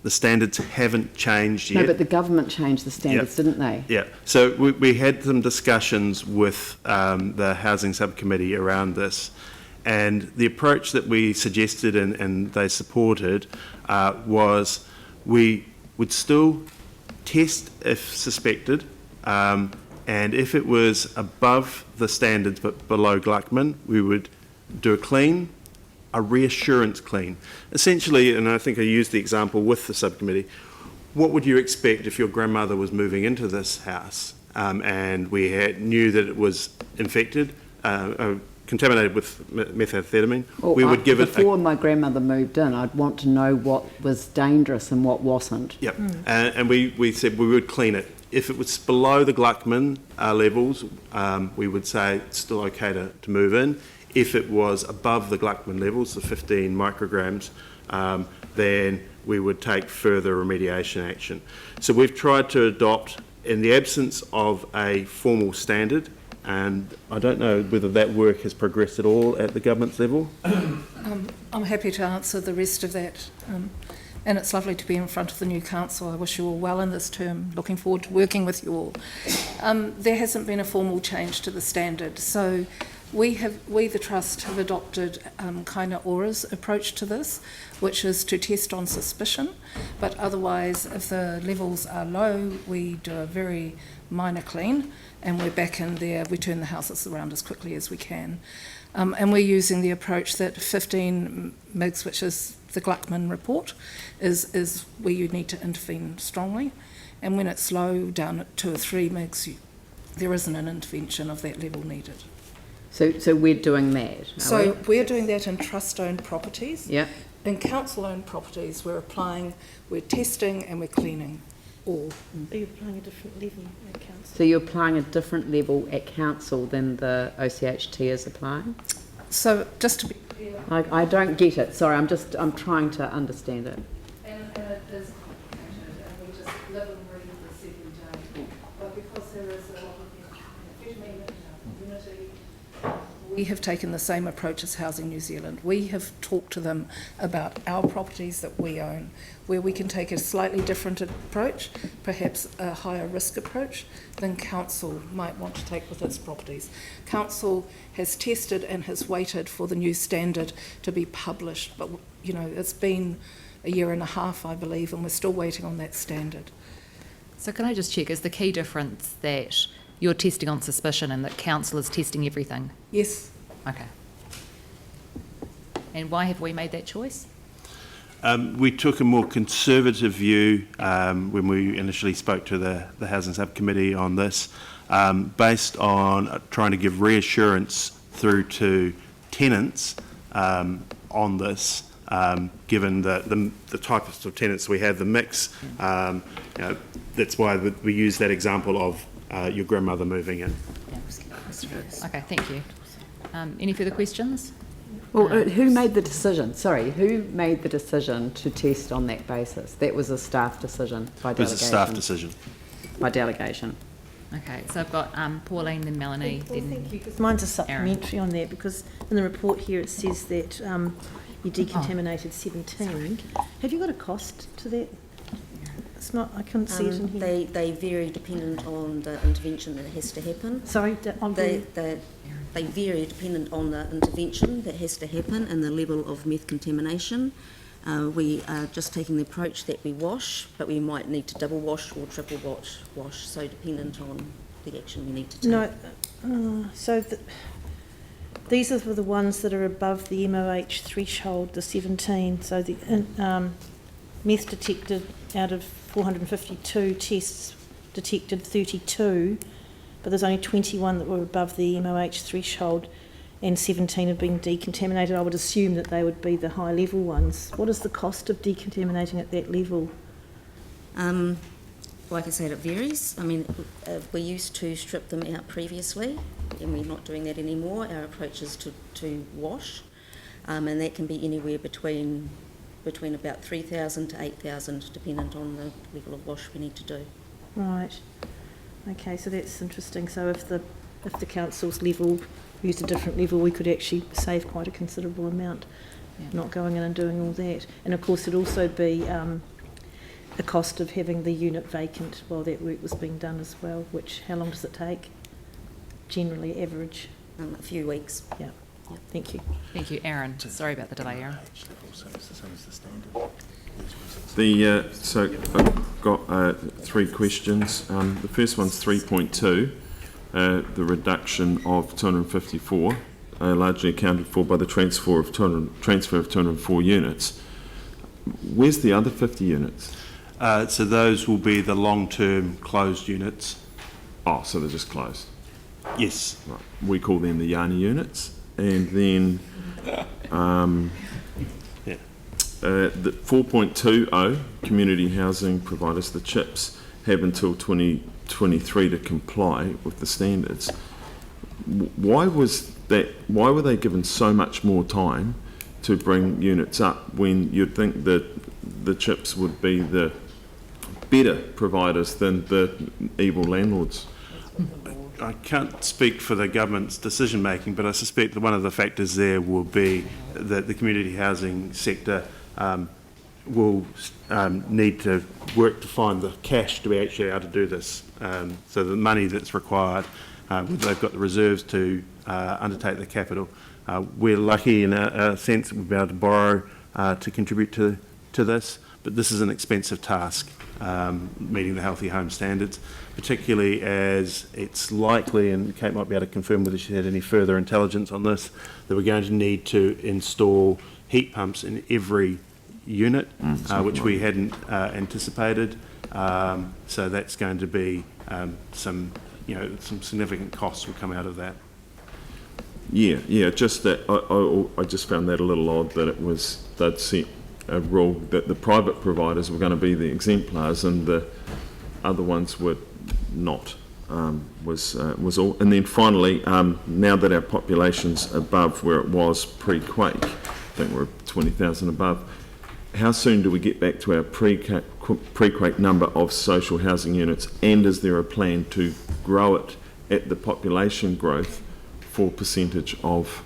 The standards haven't changed yet. No, but the government changed the standards, didn't they? Yeah. So we had some discussions with the Housing Subcommittee around this, and the approach that we suggested and they supported was we would still test if suspected, and if it was above the standards but below Gluckman, we would do a reassurance clean. Essentially, and I think I used the example with the subcommittee, what would you expect if your grandmother was moving into this house and we knew that it was infected, contaminated with methamphetamine? Well, we would give before my grandmother moved in, I'd want to know what was dangerous and what wasn't. Yep. And we said we would clean it. If it was below the Gluckman levels, we would say it's still okay to move in. If it was above the Gluckman levels, the 15 micrograms, then we would take further remediation action. So we've tried to adopt, in the absence of a formal standard, and I don't know whether that work has progressed at all at the government's level. I'm happy to answer the rest of that. And it's lovely to be in front of the new council. I wish you all well in this term. Looking forward to working with you all. There hasn't been a formal change to the standard. So we, the Trust, have adopted Kaina Ora's approach to this, which is to test on suspicion, but otherwise, if the levels are low, we do a very minor clean, and we're back in there. We turn the houses around as quickly as we can. And we're using the approach that 15 MIGs, which is the Gluckman report, is where you need to intervene strongly. And when it's low, down at 2 or 3 MIGs, there isn't an intervention of that level needed. So we're doing that. So we're doing that in trust-owned properties. Yeah. In council-owned properties, we're testing and we're cleaning all. Are you applying a different level at council? So you're applying a different level at council than the OCHT is applying? So just to be clear, I don't get it. Sorry, I'm trying to understand it. and it is complicated, and we just live and breathe this every day. But because there is a lot of unity, we have taken the same approach as Housing New Zealand. We have talked to them about our properties that we own, where we can take a slightly different approach, perhaps a higher risk approach than council might want to take with its properties. Council has tested and has waited for the new standard to be published, but you know, it's been a year and a half, I believe, and we're still waiting on that standard. So can I just check, is the key difference that you're testing on suspicion and that council is testing everything? Yes. Okay. And why have we made that choice? We took a more conservative view when we initially spoke to the Housing Subcommittee on this, based on trying to give reassurance through to tenants on this, given the types of tenants we have, the mix. You know, that's why we use that example of your grandmother moving in. Okay, thank you. Any further questions? Well, who made the decision? Sorry, who made the decision to test on that basis? That was a staff decision by delegation. It was a staff decision. By delegation. Okay, so I've got Pauline, then Melanie, then thank you, because mine's a supplementary on that, because in the report here it says that you decontaminated 17. Have you got a cost to that? It's not, I couldn't see it in here. They vary dependent on the intervention that has to happen. Sorry, they vary dependent on the intervention that has to happen and the level of meth contamination. We are just taking the approach that we wash, but we might need to double wash or triple wash, so dependent on the action we need to take. No, these are the ones that are above the MOH threshold, the 17. So the meth detected out of 452 tests detected 32, but there's only 21 that were above the MOH threshold, and 17 have been decontaminated. I would assume that they would be the high level ones. What is the cost of decontaminating at that level? Like I said, it varies. I mean, we used to strip them out previously, and we're not doing that anymore. Our approach is to wash, and that can be anywhere between about 3,000 to 8,000, dependent on the level of wash we need to do. Right. Okay, so that's interesting. So if the council's level used a different level, we could actually save quite a considerable amount, not going in and doing all that. And of course, it'd also be the cost of having the unit vacant while that work was being done as well. Which, how long does it take? Generally, average. A few weeks. Yeah. Thank you. Thank you, Aaron. Sorry about the delay, Aaron. So I've got 3 questions. The first one's 3.2, the reduction of 254, largely accounted for by the transfer of 204 units. Where's the other 50 units? So those will be the long-term closed units. Oh, so they're just closed? Yes. Right. We call them the Yarni units. And then the 4.20, community housing providers, the CHIPs, have until 2023 to comply with the standards. Why were they given so much more time to bring units up when you'd think that the CHIPs would be the better providers than the evil landlords? I can't speak for the government's decision making, but I suspect that one of the factors there will be that the community housing sector will need to work to find the cash to be actually able to do this. So the money that's required, they've got the reserves to undertake the capital. We're lucky in a sense we'll be able to borrow to contribute to this, but this is an expensive task, meeting the healthy home standards, particularly as it's likely, and Kate might be able to confirm whether she had any further intelligence on this, that we're going to need to install heat pumps in every unit, which we hadn't anticipated. So that's going to be some significant costs will come out of that. Yeah. Just that I just found that a little odd that they'd set a rule that the private providers were going to be the exemplars and the other ones were not. was all. And then finally, now that our population's above where it was pre-quake, I think we're 20,000 above, how soon do we get back to our pre-quake number of social housing units, and is there a plan to grow it at the population growth for percentage of?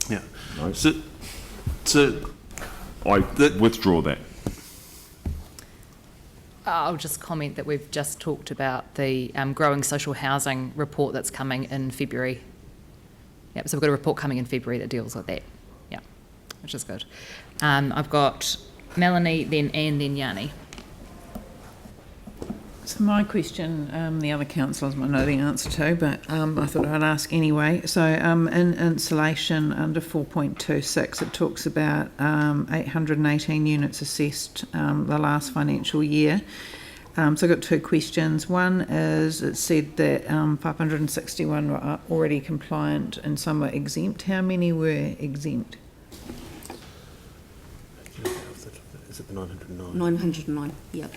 Yeah. No? So I withdraw that. I'll just comment that we've just talked about the growing social housing report that's coming in February. Yep, so we've got a report coming in February that deals with that. Yeah, which is good. I've got Melanie, then Anne, then Yanni. So my question, the other councillors might know the answer to, but I thought I'd ask anyway. So in insulation under 4.26, it talks about 818 units assessed the last financial year. So I've got two questions. One is, it said that 561 were already compliant and some were exempt. How many were exempt? Is it the 909? 909, yep.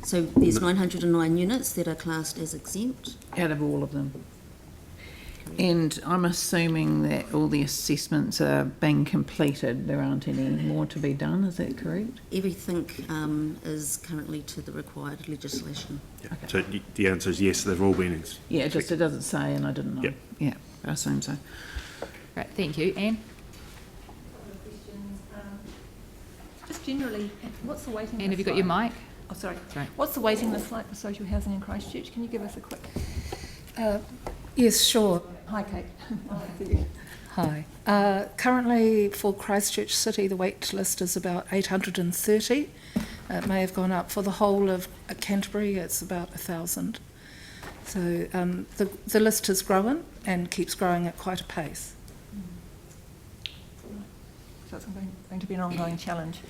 So there's 909 units that are classed as exempt. Out of all of them. And I'm assuming that all the assessments are being completed. There aren't any more to be done, is that correct? Everything is currently to the required legislation. Yeah. Okay. So the answer is yes, they've all been. Yeah, it doesn't say, and I didn't know. Yep. Yeah, I assume so. Right, thank you. Anne? Just generally, what's the waiting list? Anne, have you got your mic? Oh, sorry. Sorry. What's the waiting list like for social housing in Christchurch? Can you give us a quick... Yes, sure. Hi, Kate. Hi. Currently for Christchurch City, the wait list is about 830. It may have gone up. For the whole of Canterbury, it's about 1,000. So the list has grown and keeps growing at quite a pace. So it's going to be an ongoing challenge.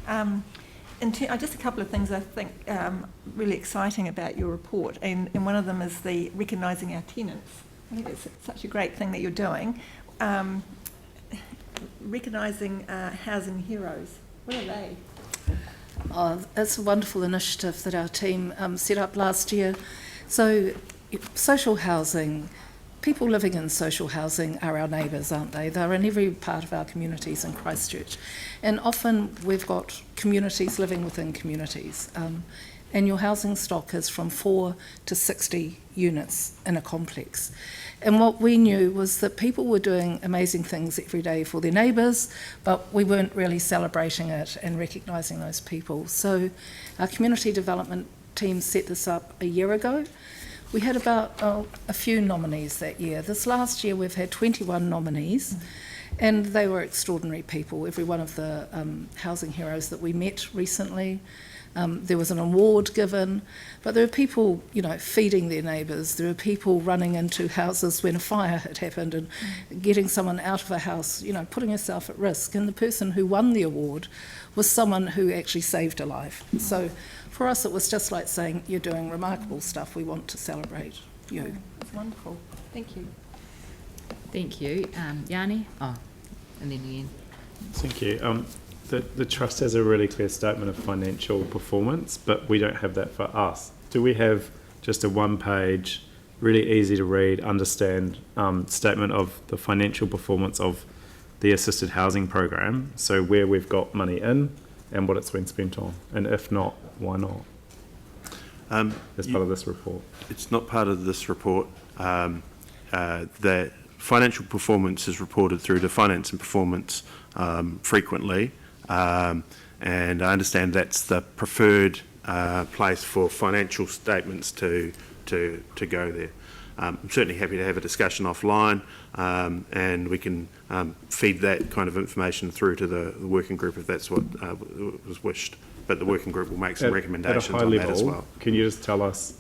Just a couple of things I think really exciting about your report, and one of them is the recognising our tenants. I think it's such a great thing that you're doing. Recognising housing heroes. What are they? Oh, it's a wonderful initiative that our team set up last year. So social housing, people living in social housing are our neighbours, aren't they? They're in every part of our communities in Christchurch. And often we've got communities living within communities. And your housing stock is from 4 to 60 units in a complex. And what we knew was that people were doing amazing things every day for their neighbours, but we weren't really celebrating it and recognising those people. So our community development team set this up a year ago. We had about a few nominees that year. This last year we've had 21 nominees, and they were extraordinary people. Every one of the housing heroes that we met recently, there was an award given, but there were people, feeding their neighbours. There were people running into houses when a fire had happened and getting someone out of a house, putting herself at risk. And the person who won the award was someone who actually saved a life. So for us, it was just like saying, you're doing remarkable stuff. We want to celebrate you. That's wonderful. Thank you. Thank you. Yanni? Oh, and then Ian. Thank you. The Trust has a really clear statement of financial performance, but we don't have that for us. Do we have just a one-page, really easy to read, understand statement of the financial performance of the assisted housing program, so where we've got money in and what it's been spent on? And if not, why not? As part of this report. It's not part of this report. The financial performance is reported through the Finance and Performance frequently. And I understand that's the preferred place for financial statements to go there. I'm certainly happy to have a discussion offline, and we can feed that kind of information through to the working group if that's what was wished. But the working group will make some recommendations on that as well. Can you just tell us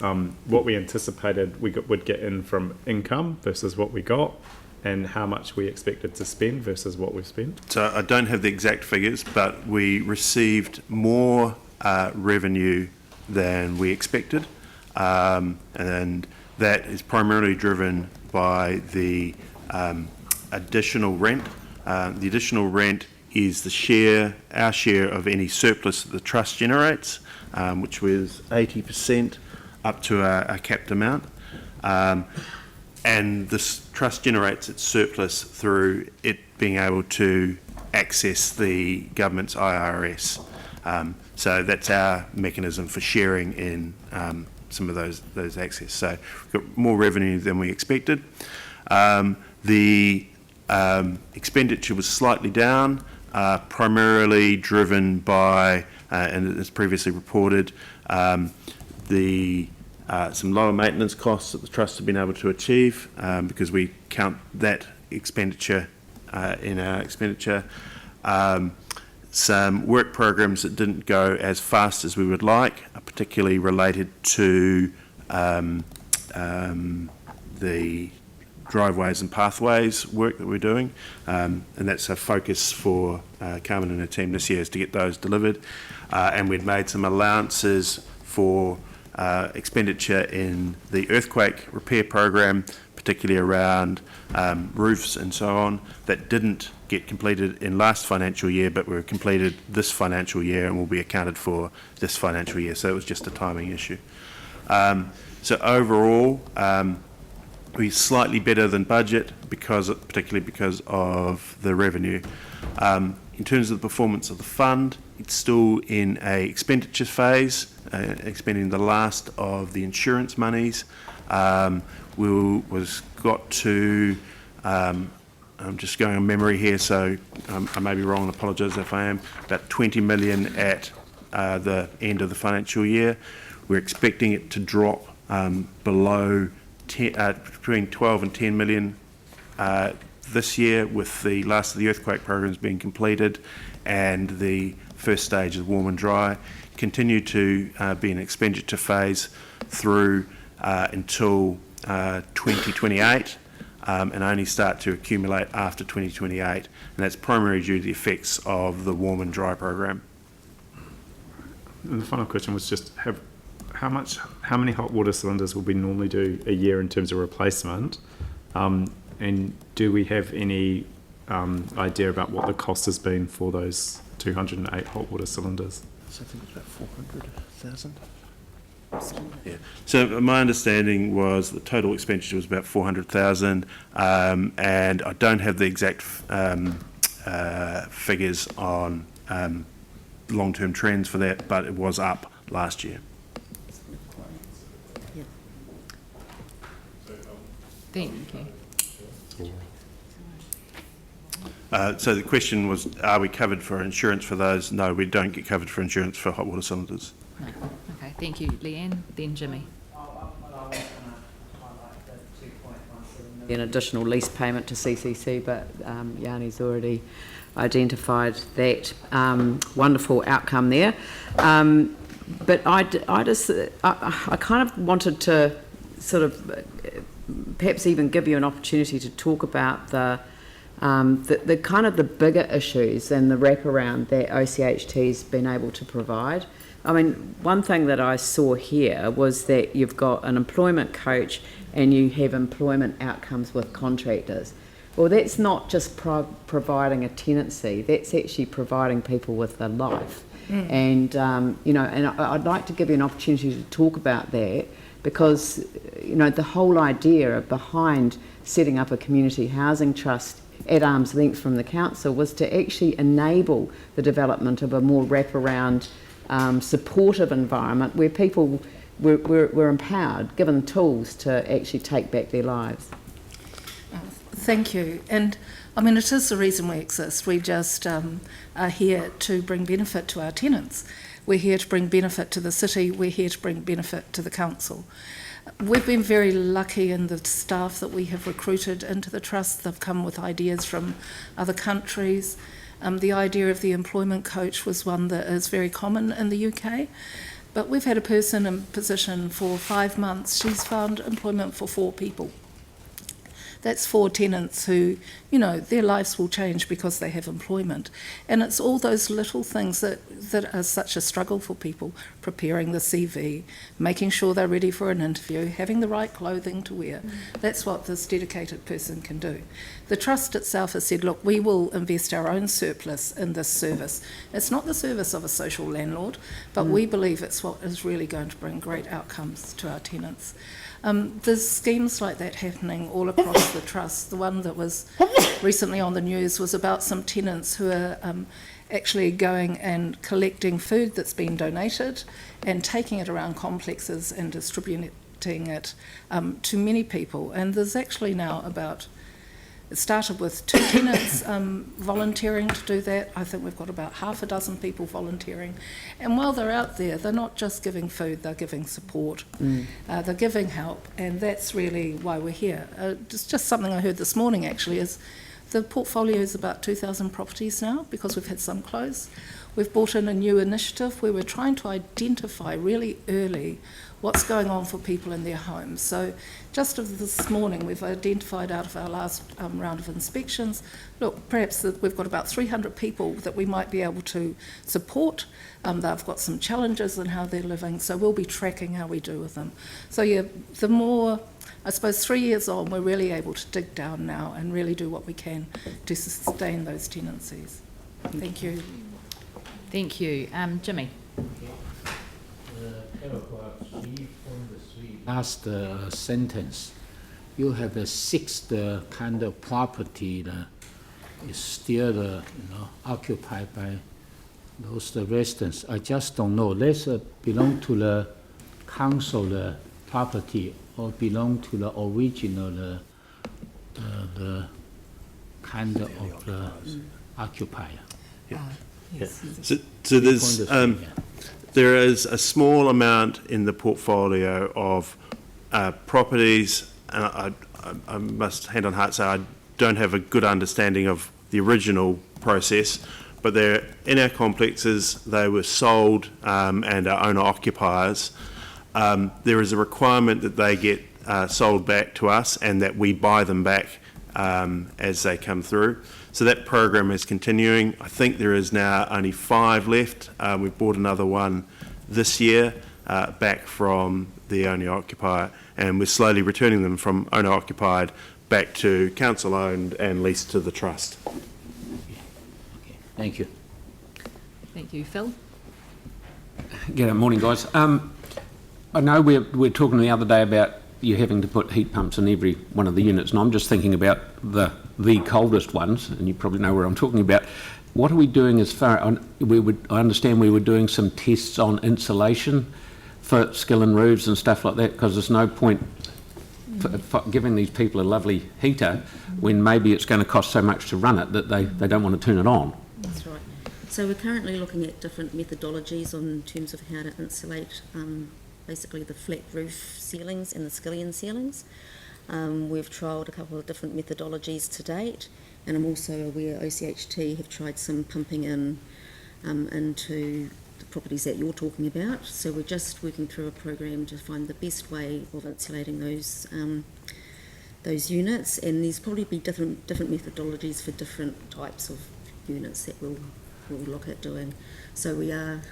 what we anticipated we would get in from income versus what we got, and how much we expected to spend versus what we've spent? So I don't have the exact figures, but we received more revenue than we expected, and that is primarily driven by the additional rent. The additional rent is our share of any surplus that the Trust generates, which was 80%. up to a capped amount. And this trust generates its surplus through it being able to access the government's IRS. So that's our mechanism for sharing in some of those access. So we've got more revenue than we expected. The expenditure was slightly down, primarily driven by, and as previously reported, some lower maintenance costs that the trust have been able to achieve because we count that expenditure in our expenditure. Some work programs that didn't go as fast as we would like, particularly related to the driveways and pathways work that we're doing, and that's a focus for Carmen and her team this year, is to get those delivered. And we'd made some allowances for expenditure in the earthquake repair program, particularly around roofs and so on, that didn't get completed in last financial year but were completed this financial year and will be accounted for this financial year. So it was just a timing issue. So overall, we're slightly better than budget, particularly because of the revenue. In terms of the performance of the fund, it's still in a expenditure phase, expending the last of the insurance monies. I'm just going on memory here, so I may be wrong and apologise if I am, about 20 million at the end of the financial year. We're expecting it to drop below between 12 and 10 million this year, with the last of the earthquake programs being completed and the first stage of warm and dry. Continue to be in expenditure phase through until 2028, and only start to accumulate after 2028, and that's primarily due to the effects of the warm and dry program. And the final question was just how many hot water cylinders will we normally do a year in terms of replacement, and do we have any idea about what the cost has been for those 208 hot water cylinders? So I think it's about 400,000. Yeah. So my understanding was the total expenditure was about 400,000, and I don't have the exact figures on long-term trends for that, but it was up last year. Thank you. So the question was, are we covered for insurance for those? No, we don't get covered for insurance for hot water cylinders. No. Okay, thank you, Leanne. Then Jimmy. An additional lease payment to CCC, but Yanni's already identified that wonderful outcome there. But I kind of wanted to sort of perhaps even give you an opportunity to talk about the kind of the bigger issues and the wraparound that OCHT's been able to provide. I mean, one thing that I saw here was that you've got an employment coach and you have employment outcomes with contractors. Well, that's not just providing a tenancy, that's actually providing people with a life. And, and I'd like to give you an opportunity to talk about that, because, the whole idea behind setting up a community housing trust at arm's length from the council was to actually enable the development of a more wraparound, supportive environment where people were empowered, given tools to actually take back their lives. Thank you. And I mean, it is the reason we exist. We just are here to bring benefit to our tenants. We're here to bring benefit to the city. We're here to bring benefit to the council. We've been very lucky in the staff that we have recruited into the trust. They've come with ideas from other countries. The idea of the employment coach was one that is very common in the UK. But we've had a person in position for 5 months. She's found employment for 4 people. That's for tenants who, you know, their lives will change because they have employment. And it's all those little things that are such a struggle for people, preparing the CV, making sure they're ready for an interview, having the right clothing to wear. That's what this dedicated person can do. The Trust itself has said, look, we will invest our own surplus in this service. It's not the service of a social landlord, but we believe it's what is really going to bring great outcomes to our tenants. There's schemes like that happening all across the Trust. The one that was recently on the news was about some tenants who are actually going and collecting food that's been donated and taking it around complexes and distributing it to many people. And there's actually now it started with 2 tenants volunteering to do that. I think we've got about half a dozen people volunteering. And while they're out there, they're not just giving food, they're giving support. They're giving help, and that's really why we're here. It's just something I heard this morning, actually, is the portfolio is about 2,000 properties now because we've had some close. We've brought in a new initiative where we're trying to identify really early what's going on for people in their homes. So just this morning we've identified out of our last round of inspections, look, perhaps we've got about 300 people that we might be able to support. They've got some challenges in how they're living, so we'll be tracking how we do with them. So yeah, the more, I suppose 3 years on, we're really able to dig down now and really do what we can to sustain those tenancies. Thank you. Thank you. Jimmy. Last sentence, you have the 6th kind of property that is still occupied by those residents. I just don't know. Does belong to the council property or belong to the original the kind of the occupier? So there's there is a small amount in the portfolio of properties, and I must hand on heart say I don't have a good understanding of the original process, but they're in our complexes. They were sold and are owner occupiers. There is a requirement that they get sold back to us and that we buy them back as they come through. So that program is continuing. I think there is now only 5 left. We've bought another one this year back from the owner occupier, and we're slowly returning them from owner occupied back to council owned and leased to the Trust. Thank you. Thank you. Phil? Good morning, guys. I know we're talking the other day about you having to put heat pumps in every one of the units, and I'm just thinking about the coldest ones, and you probably know where I'm talking about. What are we doing as far? I understand we were doing some tests on insulation for skilling roofs and stuff like that, because there's no point for giving these people a lovely heater when maybe it's going to cost so much to run it that they don't want to turn it on. That's right. So we're currently looking at different methodologies in terms of how to insulate basically the flat roof ceilings and the skillion ceilings. We've trialled a couple of different methodologies to date, and I'm also aware OCHT have tried some pumping in into the properties that you're talking about. So we're just working through a program to find the best way of insulating those units, and there's probably be different methodologies for different types of units that we'll look at doing. So we are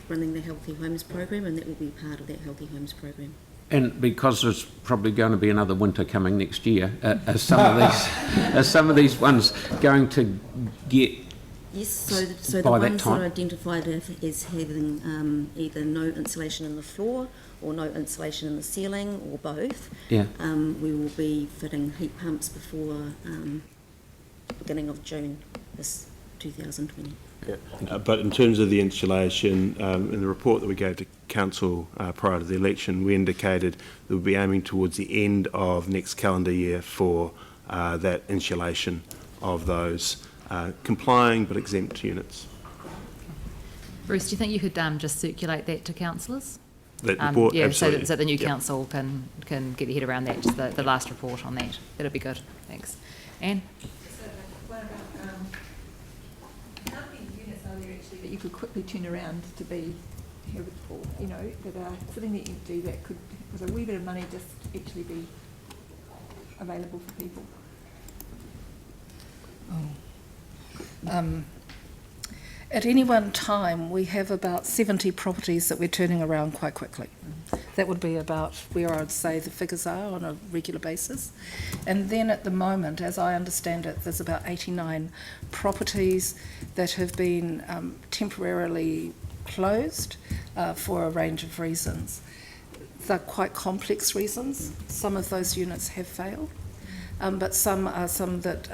running the Healthy Homes program, and that will be part of that Healthy Homes program. And because there's probably going to be another winter coming next year, are some of these ones going to get? Yes, so the ones that are identified as having either no insulation in the floor or no insulation in the ceiling or both, we will be fitting heat pumps before beginning of June this 2020. But in terms of the insulation, in the report that we gave to council prior to the election, we indicated that we'll be aiming towards the end of next calendar year for that insulation of those complying but exempt units. Bruce, do you think you could just circulate that to councillors? That report, absolutely. So the new council can get your head around that, just the last report on that. That'd be good. Thanks. Anne? That you could quickly turn around to be habitable, that are sitting there empty, that could, with a wee bit of money, just actually be available for people. At any one time, we have about 70 properties that we're turning around quite quickly. That would be about where I would say the figures are on a regular basis. And then at the moment, as I understand it, there's about 89 properties that have been temporarily closed for a range of reasons. They're quite complex reasons. Some of those units have failed. But some are some that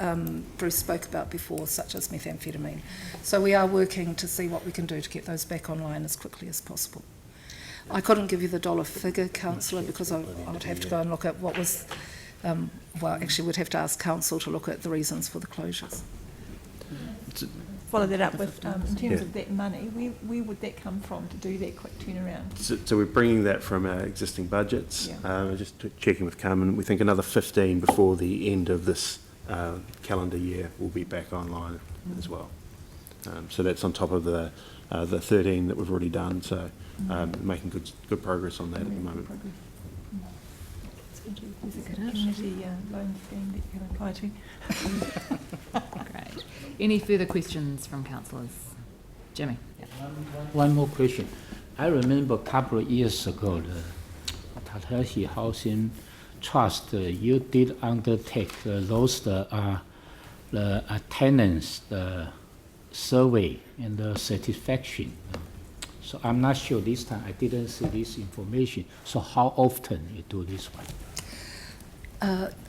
Bruce spoke about before, such as methamphetamine. So we are working to see what we can do to get those back online as quickly as possible. I couldn't give you the dollar figure, Councillor, because I would have to go and look at what was, well, actually we'd have to ask Council to look at the reasons for the closures. Follow that up with, in terms of that money, where would that come from to do that quick turnaround? So we're bringing that from our existing budgets. Yeah. Just checking with Carmen, we think another 15 before the end of this calendar year will be back online as well. So that's on top of the 13 that we've already done. So making good progress on that at the moment. There's a community loan scheme that you can apply to. Great. Any further questions from councillors? Jimmy. One more question. I remember a couple of years ago, the Tatahi Housing Trust, you did undertake those the tenants survey and the satisfaction. So I'm not sure this time. I didn't see this information. So how often you do this one?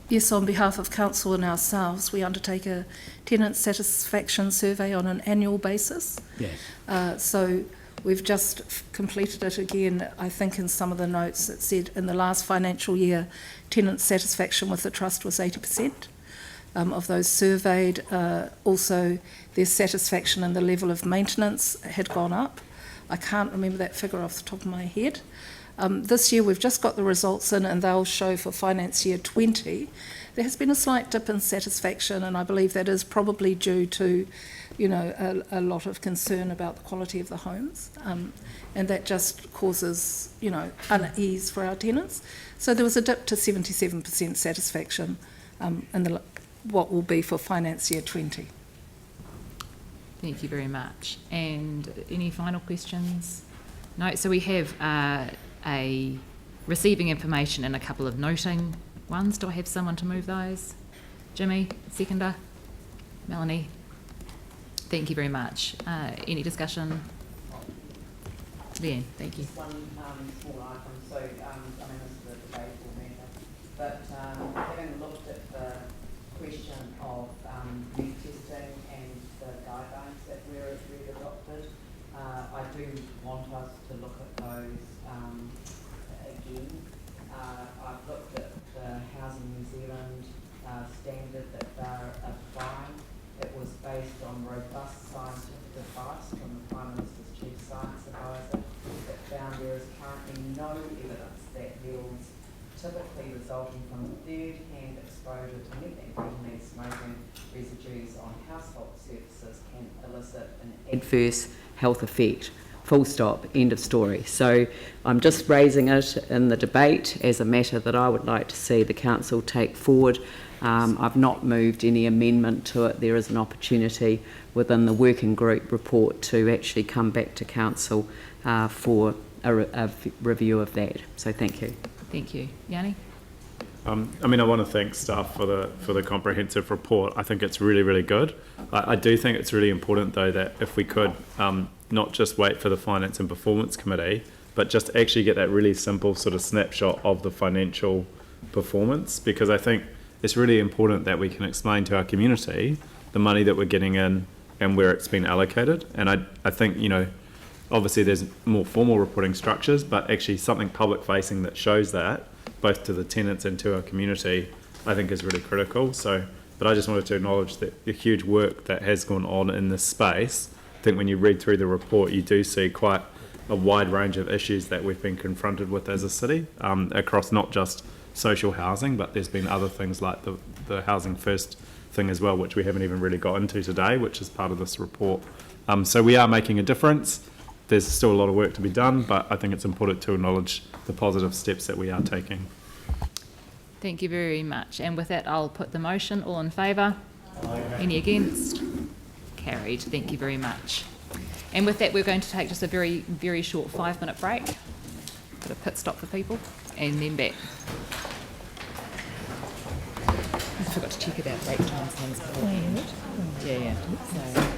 Yes, on behalf of Council and ourselves, we undertake a tenant satisfaction survey on an annual basis. Yes. So we've just completed it again. I think in some of the notes it said in the last financial year, tenant satisfaction with the Trust was 80%. Of those surveyed, also their satisfaction and the level of maintenance had gone up. I can't remember that figure off the top of my head. This year we've just got the results in and they'll show for finance year 20. There has been a slight dip in satisfaction and I believe that is probably due to, you know, a lot of concern about the quality of the homes, and that just causes, you know, unease for our tenants. So there was a dip to 77% satisfaction in what will be for finance year 20. Thank you very much. And any final questions? No, so we have a receiving information and a couple of noting ones. Do I have someone to move those? Jimmy, seconder? Melanie? Thank you very much. Any discussion? Leanne, thank you. One small item, so I mean this is a debatable matter, but having looked at the question of youth testing and the guidelines that we've adopted, I do want us to look at those again. I've looked at the Housing New Zealand standard that they're applying. It was based on robust scientific advice from the Prime Minister's Chief Science Advisor that found there is currently no evidence that hills typically resulting from third-hand exposure to methamphetamine smoking residues on household surfaces can elicit an adverse health effect. Full stop, end of story. So I'm just raising it in the debate as a matter that I would like to see the council take forward. I've not moved any amendment to it. There is an opportunity within the working group report to actually come back to council for a review of that. So thank you. Thank you. Yanni? I mean, I want to thank staff for the comprehensive report. I think it's really, really good. I do think it's really important, though, that if we could not just wait for the Finance and Performance Committee, but just actually get that really simple sort of snapshot of the financial performance, because I think it's really important that we can explain to our community the money that we're getting in and where it's been allocated. And I think, you know, obviously there's more formal reporting structures, but actually something public facing that shows that, both to the tenants and to our community, I think is really critical. So, but I just wanted to acknowledge that the huge work that has gone on in this space. I think when you read through the report, you do see quite a wide range of issues that we've been confronted with as a city, across not just social housing, but there's been other things like the Housing First thing as well, which we haven't even really got into today, which is part of this report. So we are making a difference. There's still a lot of work to be done, but I think it's important to acknowledge the positive steps that we are taking. Thank you very much. And with that, I'll put the motion. All in favour? Any against? Carried. Thank you very much. And with that, we're going to take just a very, very short 5-minute break. Put a pit stop for people, and then back. I forgot to check about break times. Yeah. So.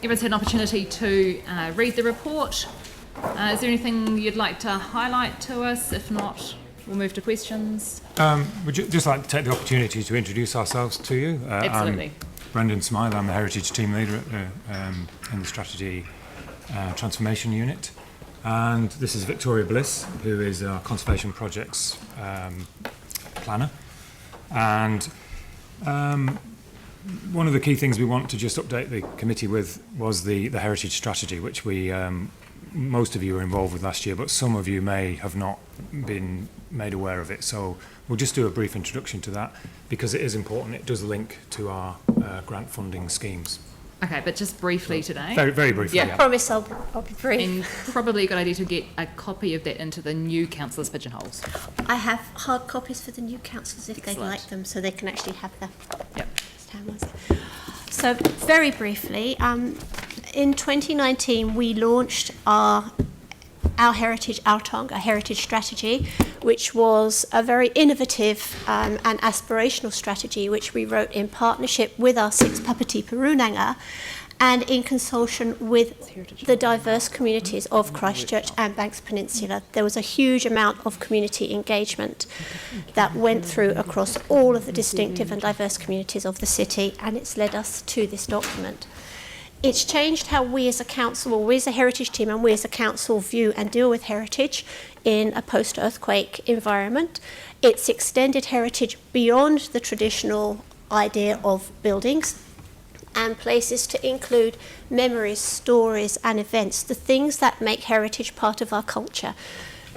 everyone's had an opportunity to read the report. Is there anything you'd like to highlight to us? If not, we'll move to questions. Would you just like to take the opportunity to introduce ourselves to you? Absolutely. I'm Brendan Smythe. I'm the Heritage Team Leader in the Strategy Transformation Unit. And this is Victoria Bliss, who is our Conservation Projects Planner. And one of the key things we want to just update the committee with was the heritage strategy, which we most of you were involved with last year, but some of you may have not been made aware of it. So we'll just do a brief introduction to that because it is important. It does link to our grant funding schemes. Okay, but just briefly today. Very, very briefly. Yeah. Yeah. I promise I'll be brief. And probably a good idea to get a copy of that into the new councillors' pigeonholes. I have hard copies for the new councillors if they'd like them, so they can actually have the. Yep. So very briefly, in 2019 we launched our heritage Aotearoa heritage strategy, which was a very innovative and aspirational strategy which we wrote in partnership with our 6 Papati Perunanga and in consultation with the diverse communities of Christchurch and Banks Peninsula. There was a huge amount of community engagement that went through across all of the distinctive and diverse communities of the city, and it's led us to this document. It's changed how we as a council, or we as a heritage team and we as a council view and deal with heritage in a post-earthquake environment. It's extended heritage beyond the traditional idea of buildings and places to include memories, stories and events, the things that make heritage part of our culture,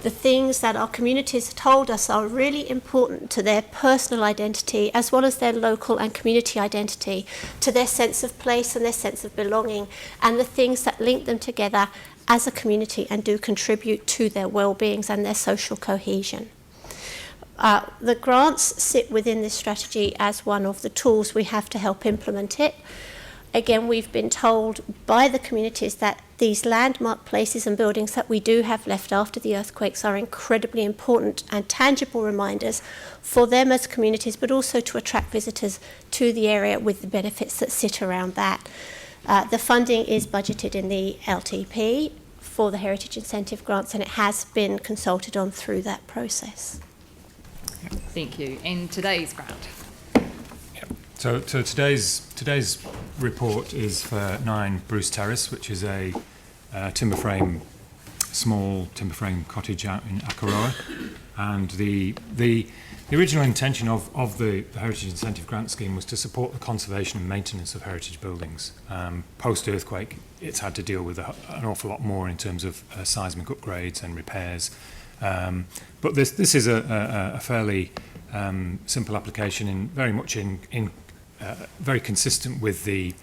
the things that our communities told us are really important to their personal identity as well as their local and community identity, to their sense of place and their sense of belonging, and the things that link them together as a community and do contribute to their well-beings and their social cohesion. The grants sit within this strategy as one of the tools we have to help implement it. Again, we've been told by the communities that these landmark places and buildings that we do have left after the earthquakes are incredibly important and tangible reminders for them as communities, but also to attract visitors to the area with the benefits that sit around that. The funding is budgeted in the LTP for the Heritage Incentive Grants, and it has been consulted on through that process. Thank you. And today's grant? So today's report is for 9 Bruce Terrace, which is a small timber frame cottage out in Akaroa. And the original intention of the Heritage Incentive Grant Scheme was to support the conservation and maintenance of heritage buildings. Post-earthquake, it's had to deal with an awful lot more in terms of seismic upgrades and repairs. But this is a fairly simple application, very much very consistent with the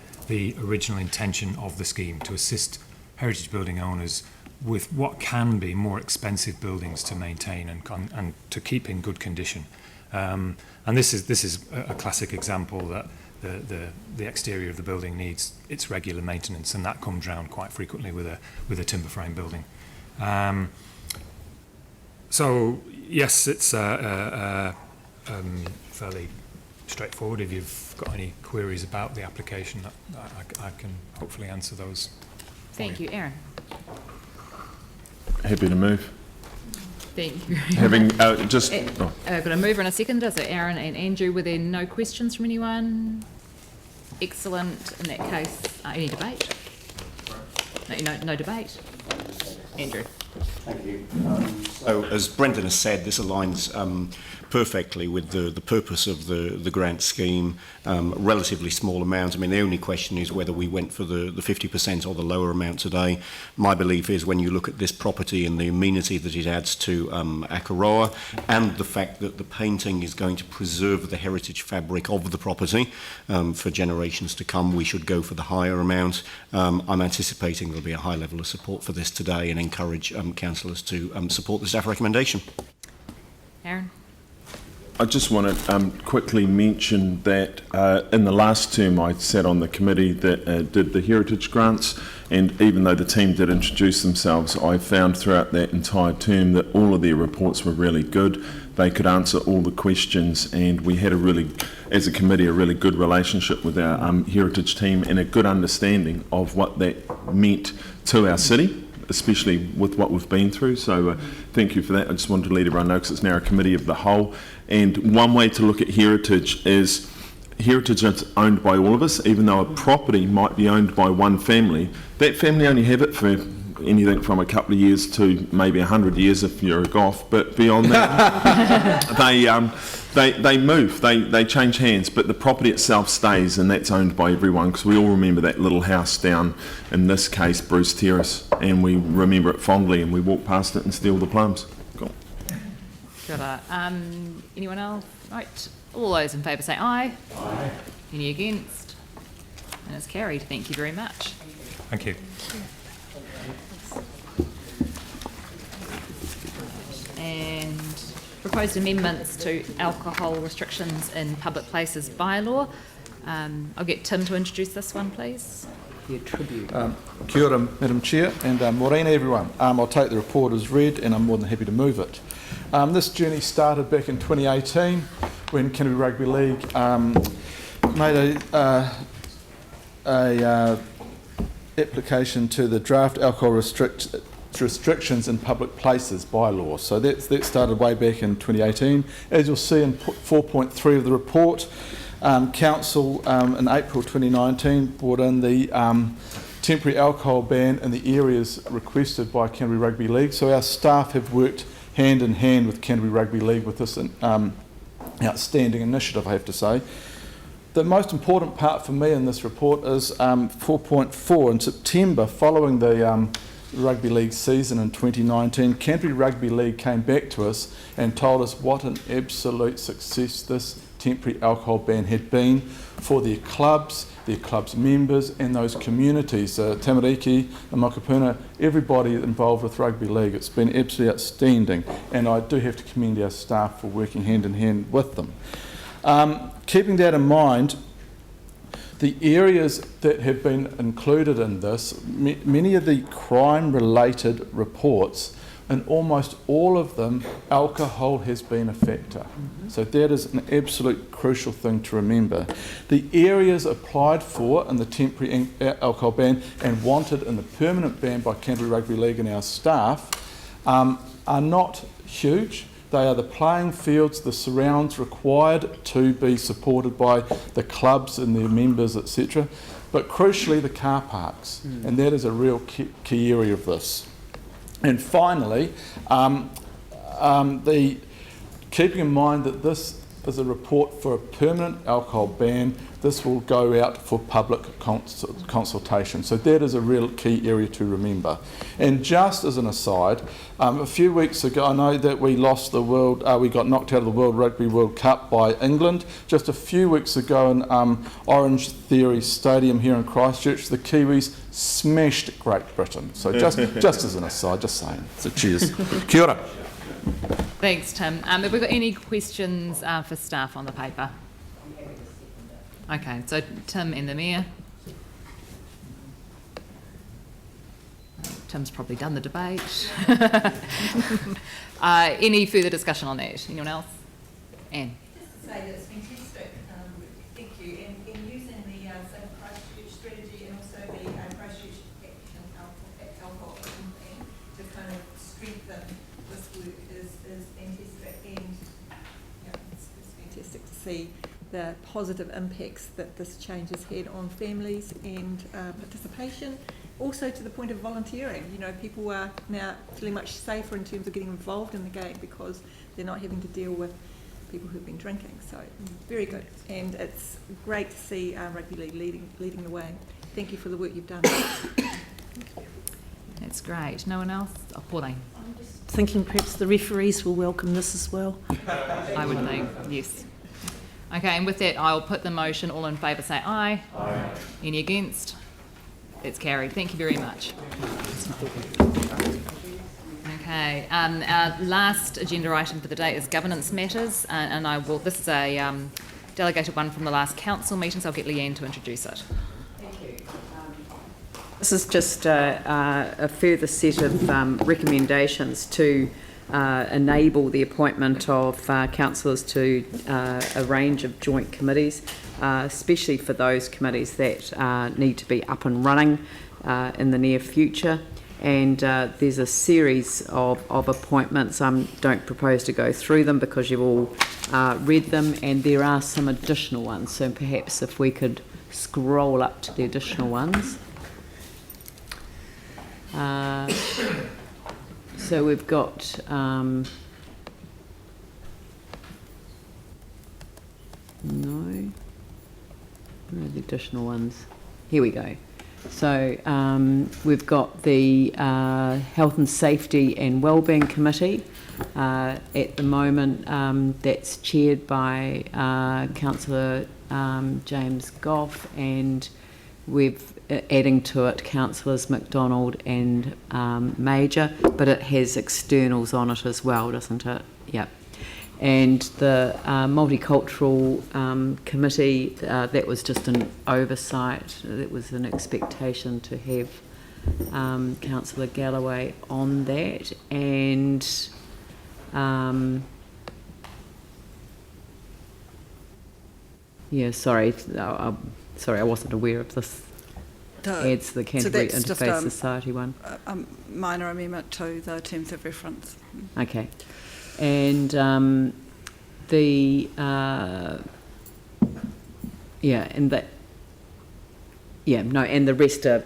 original intention of the scheme, to assist heritage building owners with what can be more expensive buildings to maintain and to keep in good condition. And this is a classic example that the exterior of the building needs its regular maintenance, and that comes round quite frequently with a timber frame building. So yes, it's fairly straightforward. If you've got any queries about the application, I can hopefully answer those. Thank you. Aaron. Happy to move. Thank you. Having just... I've got a mover and a seconder. So Aaron and Andrew, were there no questions from anyone? Excellent. In that case, any debate? No debate. Andrew. Thank you. So, as Brendan has said, this aligns perfectly with the purpose of the grant scheme. Relatively small amount. I mean, the only question is whether we went for the 50% or the lower amount today. My belief is when you look at this property and the amenity that it adds to Akaroa, and the fact that the painting is going to preserve the heritage fabric of the property for generations to come, we should go for the higher amount. I'm anticipating there'll be a high level of support for this today and encourage councillors to support the staff recommendation. Aaron? I just want to quickly mention that in the last term I sat on the committee that did the heritage grants, and even though the team did introduce themselves, I found throughout that entire term that all of their reports were really good. they could answer all the questions, and we had as a committee, a really good relationship with our heritage team and a good understanding of what that meant to our city, especially with what we've been through. So thank you for that. I just wanted to let everyone know, because it's now a committee of the whole. And one way to look at heritage is owned by all of us. Even though a property might be owned by one family, that family only have it for anything from a couple of years to maybe 100 years if you're a goth, but beyond that they move, they change hands, but the property itself stays, and that's owned by everyone, because we all remember that little house down, in this case Bruce Terrace, and we remember it fondly, and we walk past it and steal the plums. Cool. Good. Anyone else? Right. All those in favour say aye. Aye. Any against? And it's carried. Thank you very much. Thank you. And proposed amendments to alcohol restrictions in public places bylaw. I'll get Tim to introduce this one, please. Kia ora, Madam Chair, and morena everyone. I'll take the report as read, and I'm more than happy to move it. This journey started back in 2018 when Canterbury Rugby League made a application to the draft alcohol restrictions in public places bylaw. So that started way back in 2018. As you'll see in 4.3 of the report, Council in April 2019 brought in the temporary alcohol ban in the areas requested by Canterbury Rugby League. So our staff have worked hand in hand with Canterbury Rugby League with this outstanding initiative, I have to say. The most important part for me in this report is 4.4. In September, following the Rugby League season in 2019, Canterbury Rugby League came back to us and told us what an absolute success this temporary alcohol ban had been for their clubs members and those communities, Tamariki and Makapuna, everybody involved with Rugby League. It's been absolutely outstanding, and I do have to commend our staff for working hand in hand with them. Keeping that in mind, the areas that have been included in this, many of the crime-related reports, in almost all of them, alcohol has been a factor. So that is an absolute crucial thing to remember. The areas applied for in the temporary alcohol ban and wanted in the permanent ban by Canterbury Rugby League and our staff are not huge. They are the playing fields, the surrounds required to be supported by the clubs and their members, etc. But crucially, the car parks, and that is a real key area of this. And finally, keeping in mind that this is a report for a permanent alcohol ban, this will go out for public consultation. So that is a real key area to remember. And just as an aside, a few weeks ago, I know that we lost the we got knocked out of the World Rugby World Cup by England. Just a few weeks ago in Orange Theory Stadium here in Christchurch, the Kiwis smashed Great Britain. So just as an aside, just saying. So cheers. Kia ora. Thanks, Tim. Have we got any questions for staff on the paper? Okay, so Tim and the Mayor. Tim's probably done the debate. Any further discussion on that? Anyone else? Anne? Just to say that it's fantastic, thank you, in using the Christchurch strategy and also the Christchurch action alcohol plan to kind of strengthen this work is fantastic, and it's fantastic to see the positive impacts that this change has had on families and participation. Also to the point of volunteering, people are now feeling much safer in terms of getting involved in the game because they're not having to deal with people who've been drinking. So very good, and it's great to see Rugby League leading the way. Thank you for the work you've done. That's great. No one else? Oh, Pauline. I'm just thinking perhaps the referees will welcome this as well. I would think, yes. Okay, and with that, I'll put the motion. All in favour say aye. Aye. Any against? It's carried. Thank you very much. Okay, our last agenda item for the day is governance matters, and this is a delegated one from the last council meeting, so I'll get Leanne to introduce it. Thank you. This is just a further set of recommendations to enable the appointment of councillors to a range of joint committees, especially for those committees that need to be up and running in the near future. And there's a series of appointments. I don't propose to go through them because you've all read them, and there are some additional ones. So perhaps if we could scroll up to the additional ones. So we've got no. Where are the additional ones? Here we go. So we've got the Health and Safety and Wellbeing Committee at the moment. That's chaired by Councillor James Goff, and we've adding to it Councillors McDonald and Major, but it has externals on it as well, doesn't it? Yep. And the Multicultural Committee, that was just an oversight. That was an expectation to have Councillor Galloway on that. And yeah, sorry, I wasn't aware of this. Adds the Canterbury Interfaith Society one. A minor amendment to the terms of reference. Okay. And and the rest are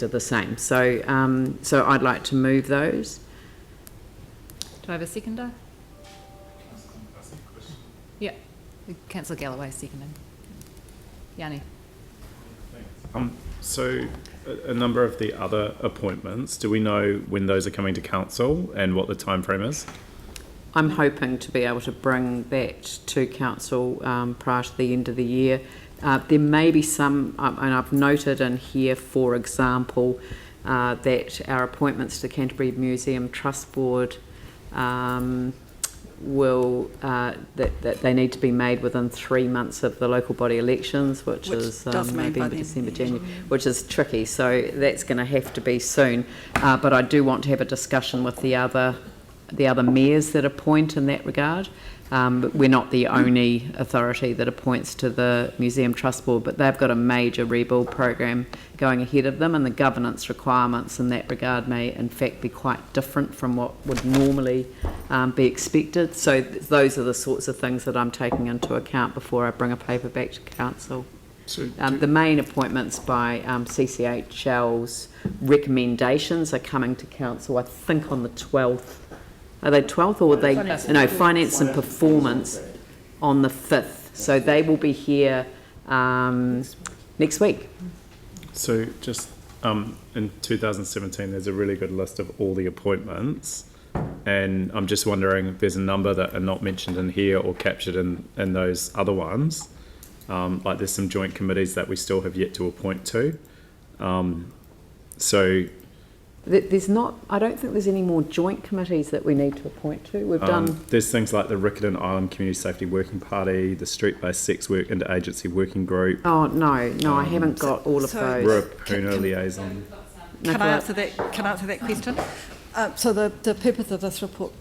the same. So so I'd like to move those. Do I have a seconder? Yeah, Councillor Galloway seconding. Yanni. So a number of the other appointments, do we know when those are coming to council and what the time frame is? I'm hoping to be able to bring that to council prior to the end of the year. There may be some, and I've noted in here, for example, that our appointments to the Canterbury Museum Trust Board will that they need to be made within 3 months of the local body elections, which is November, December, January, which is tricky. So that's going to have to be soon. But I do want to have a discussion with the other mayors that appoint in that regard. But we're not the only authority that appoints to the Museum Trust Board, but they've got a major rebuild program going ahead of them, and the governance requirements in that regard may in fact be quite different from what would normally be expected. So those are the sorts of things that I'm taking into account before I bring a paper back to council. So the main appointments by CCHL's recommendations are coming to council, I think, on the 12th. Are they 12th, or are they? No, Finance and Performance on the 5th. So they will be here next week. So just in 2017, there's a really good list of all the appointments, and I'm just wondering if there's a number that are not mentioned in here or captured in those other ones. Like there's some joint committees that we still have yet to appoint to. So there's not. I don't think there's any more joint committees that we need to appoint to. We've done. There's things like the Riccarton Island Community Safety Working Party, the Street-Based Sex Work Interagency Working Group. Oh no, I haven't got all of those. RIP, Puna Liaison. Can I answer that question? So the purpose of this report,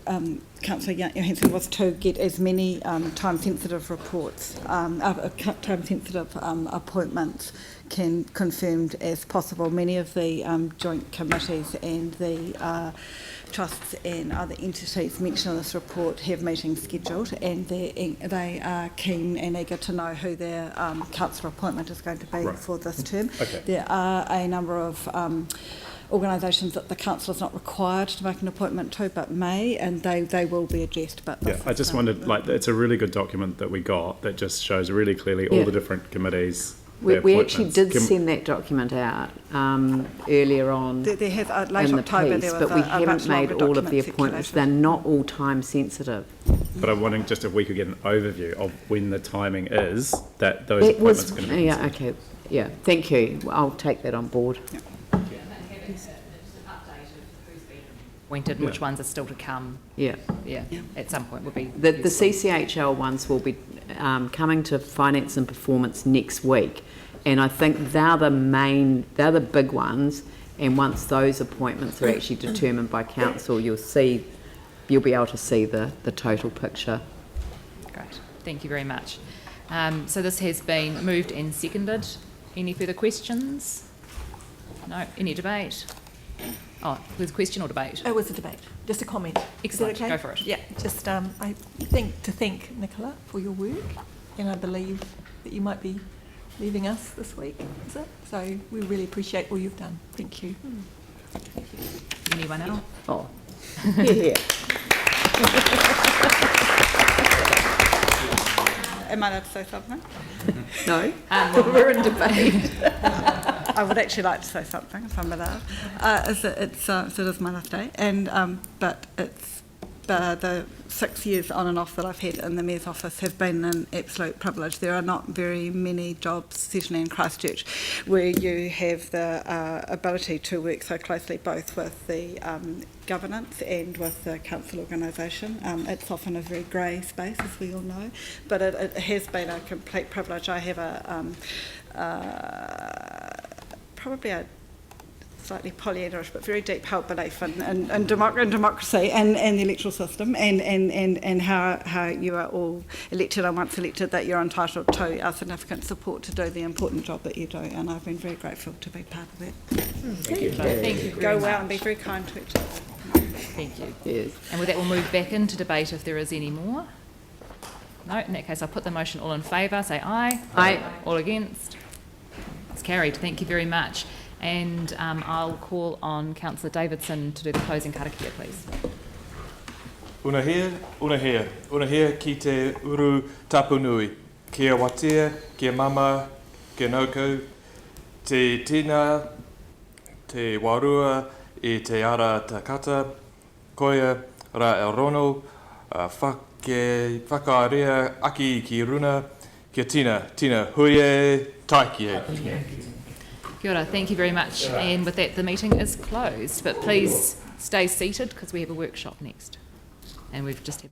Councillor Johansson, was to get as many time-sensitive reports, time-sensitive appointments confirmed as possible. Many of the joint committees and the trusts and other entities mentioned in this report have meetings scheduled, and they are keen and eager to know who their councillor appointment is going to be for this term. Okay. There are a number of organisations that the council is not required to make an appointment to, but may, and they will be addressed. But yeah, I just wondered, like, it's a really good document that we got that just shows really clearly all the different committees. We actually did send that document out earlier on there has, late in the October, piece, there was but we a haven't made all of the appointments. They're not all time sensitive. But I'm wondering just if we could get an overview of when the timing is that those appointments are going to be considered. Okay. Yeah, thank you. I'll take that on board. Yeah. Appointed, which ones are still to come. Yeah, at some point would be the CCHL ones will be coming to Finance and Performance next week, and I think they're the big ones, and once those appointments are actually determined by council, you'll see you'll be able to see the total picture. Great, thank you very much. So this has been moved and seconded. Any further questions? No, any debate? Oh, was a question or debate? It was a debate, just a comment. Excellent, Is that okay? go for it. Yeah, just I think to thank Nicola for your work, and I believe that you might be leaving us this week, is it? So we really appreciate all you've done. Thank you. Anyone else? Oh, yeah. Am I allowed to say something? No, we're in debate. I would actually like to say something if I'm allowed. It is my last day, and but it's the 6 years on and off that I've had in the Mayor's office have been an absolute privilege. There are not very many jobs, certainly in Christchurch, where you have the ability to work so closely both with the governance and with the council organisation. It's often a very grey space, as we all know, but it has been a complete privilege. I have probably a slightly Pollyannaish but very deep held belief in democracy and the electoral system and how you are all elected, and once elected that you're entitled to our significant support to do the important job that you do, and I've been very grateful to be part of that. Thank you. Thank you very Go well much. and be very kind to each other. Thank you. Yes. And with that, we'll move back into debate if there is any more. No, in that case, I'll put the motion. All in favour, say aye. Aye. All against? It's carried. Thank you very much. And I'll call on Councillor Davidson to do the closing karakia, please. Unahea ki te uru tapunui. Kia watia, kia mama, kia nauku, te tina, te warua, I te ara takata, koia ra el rono, whakaarea aki ki runa, kia tina, huie, taikie. Kia ora, thank you very much. And with that, the meeting is closed. But please stay seated because we have a workshop next. And we've just had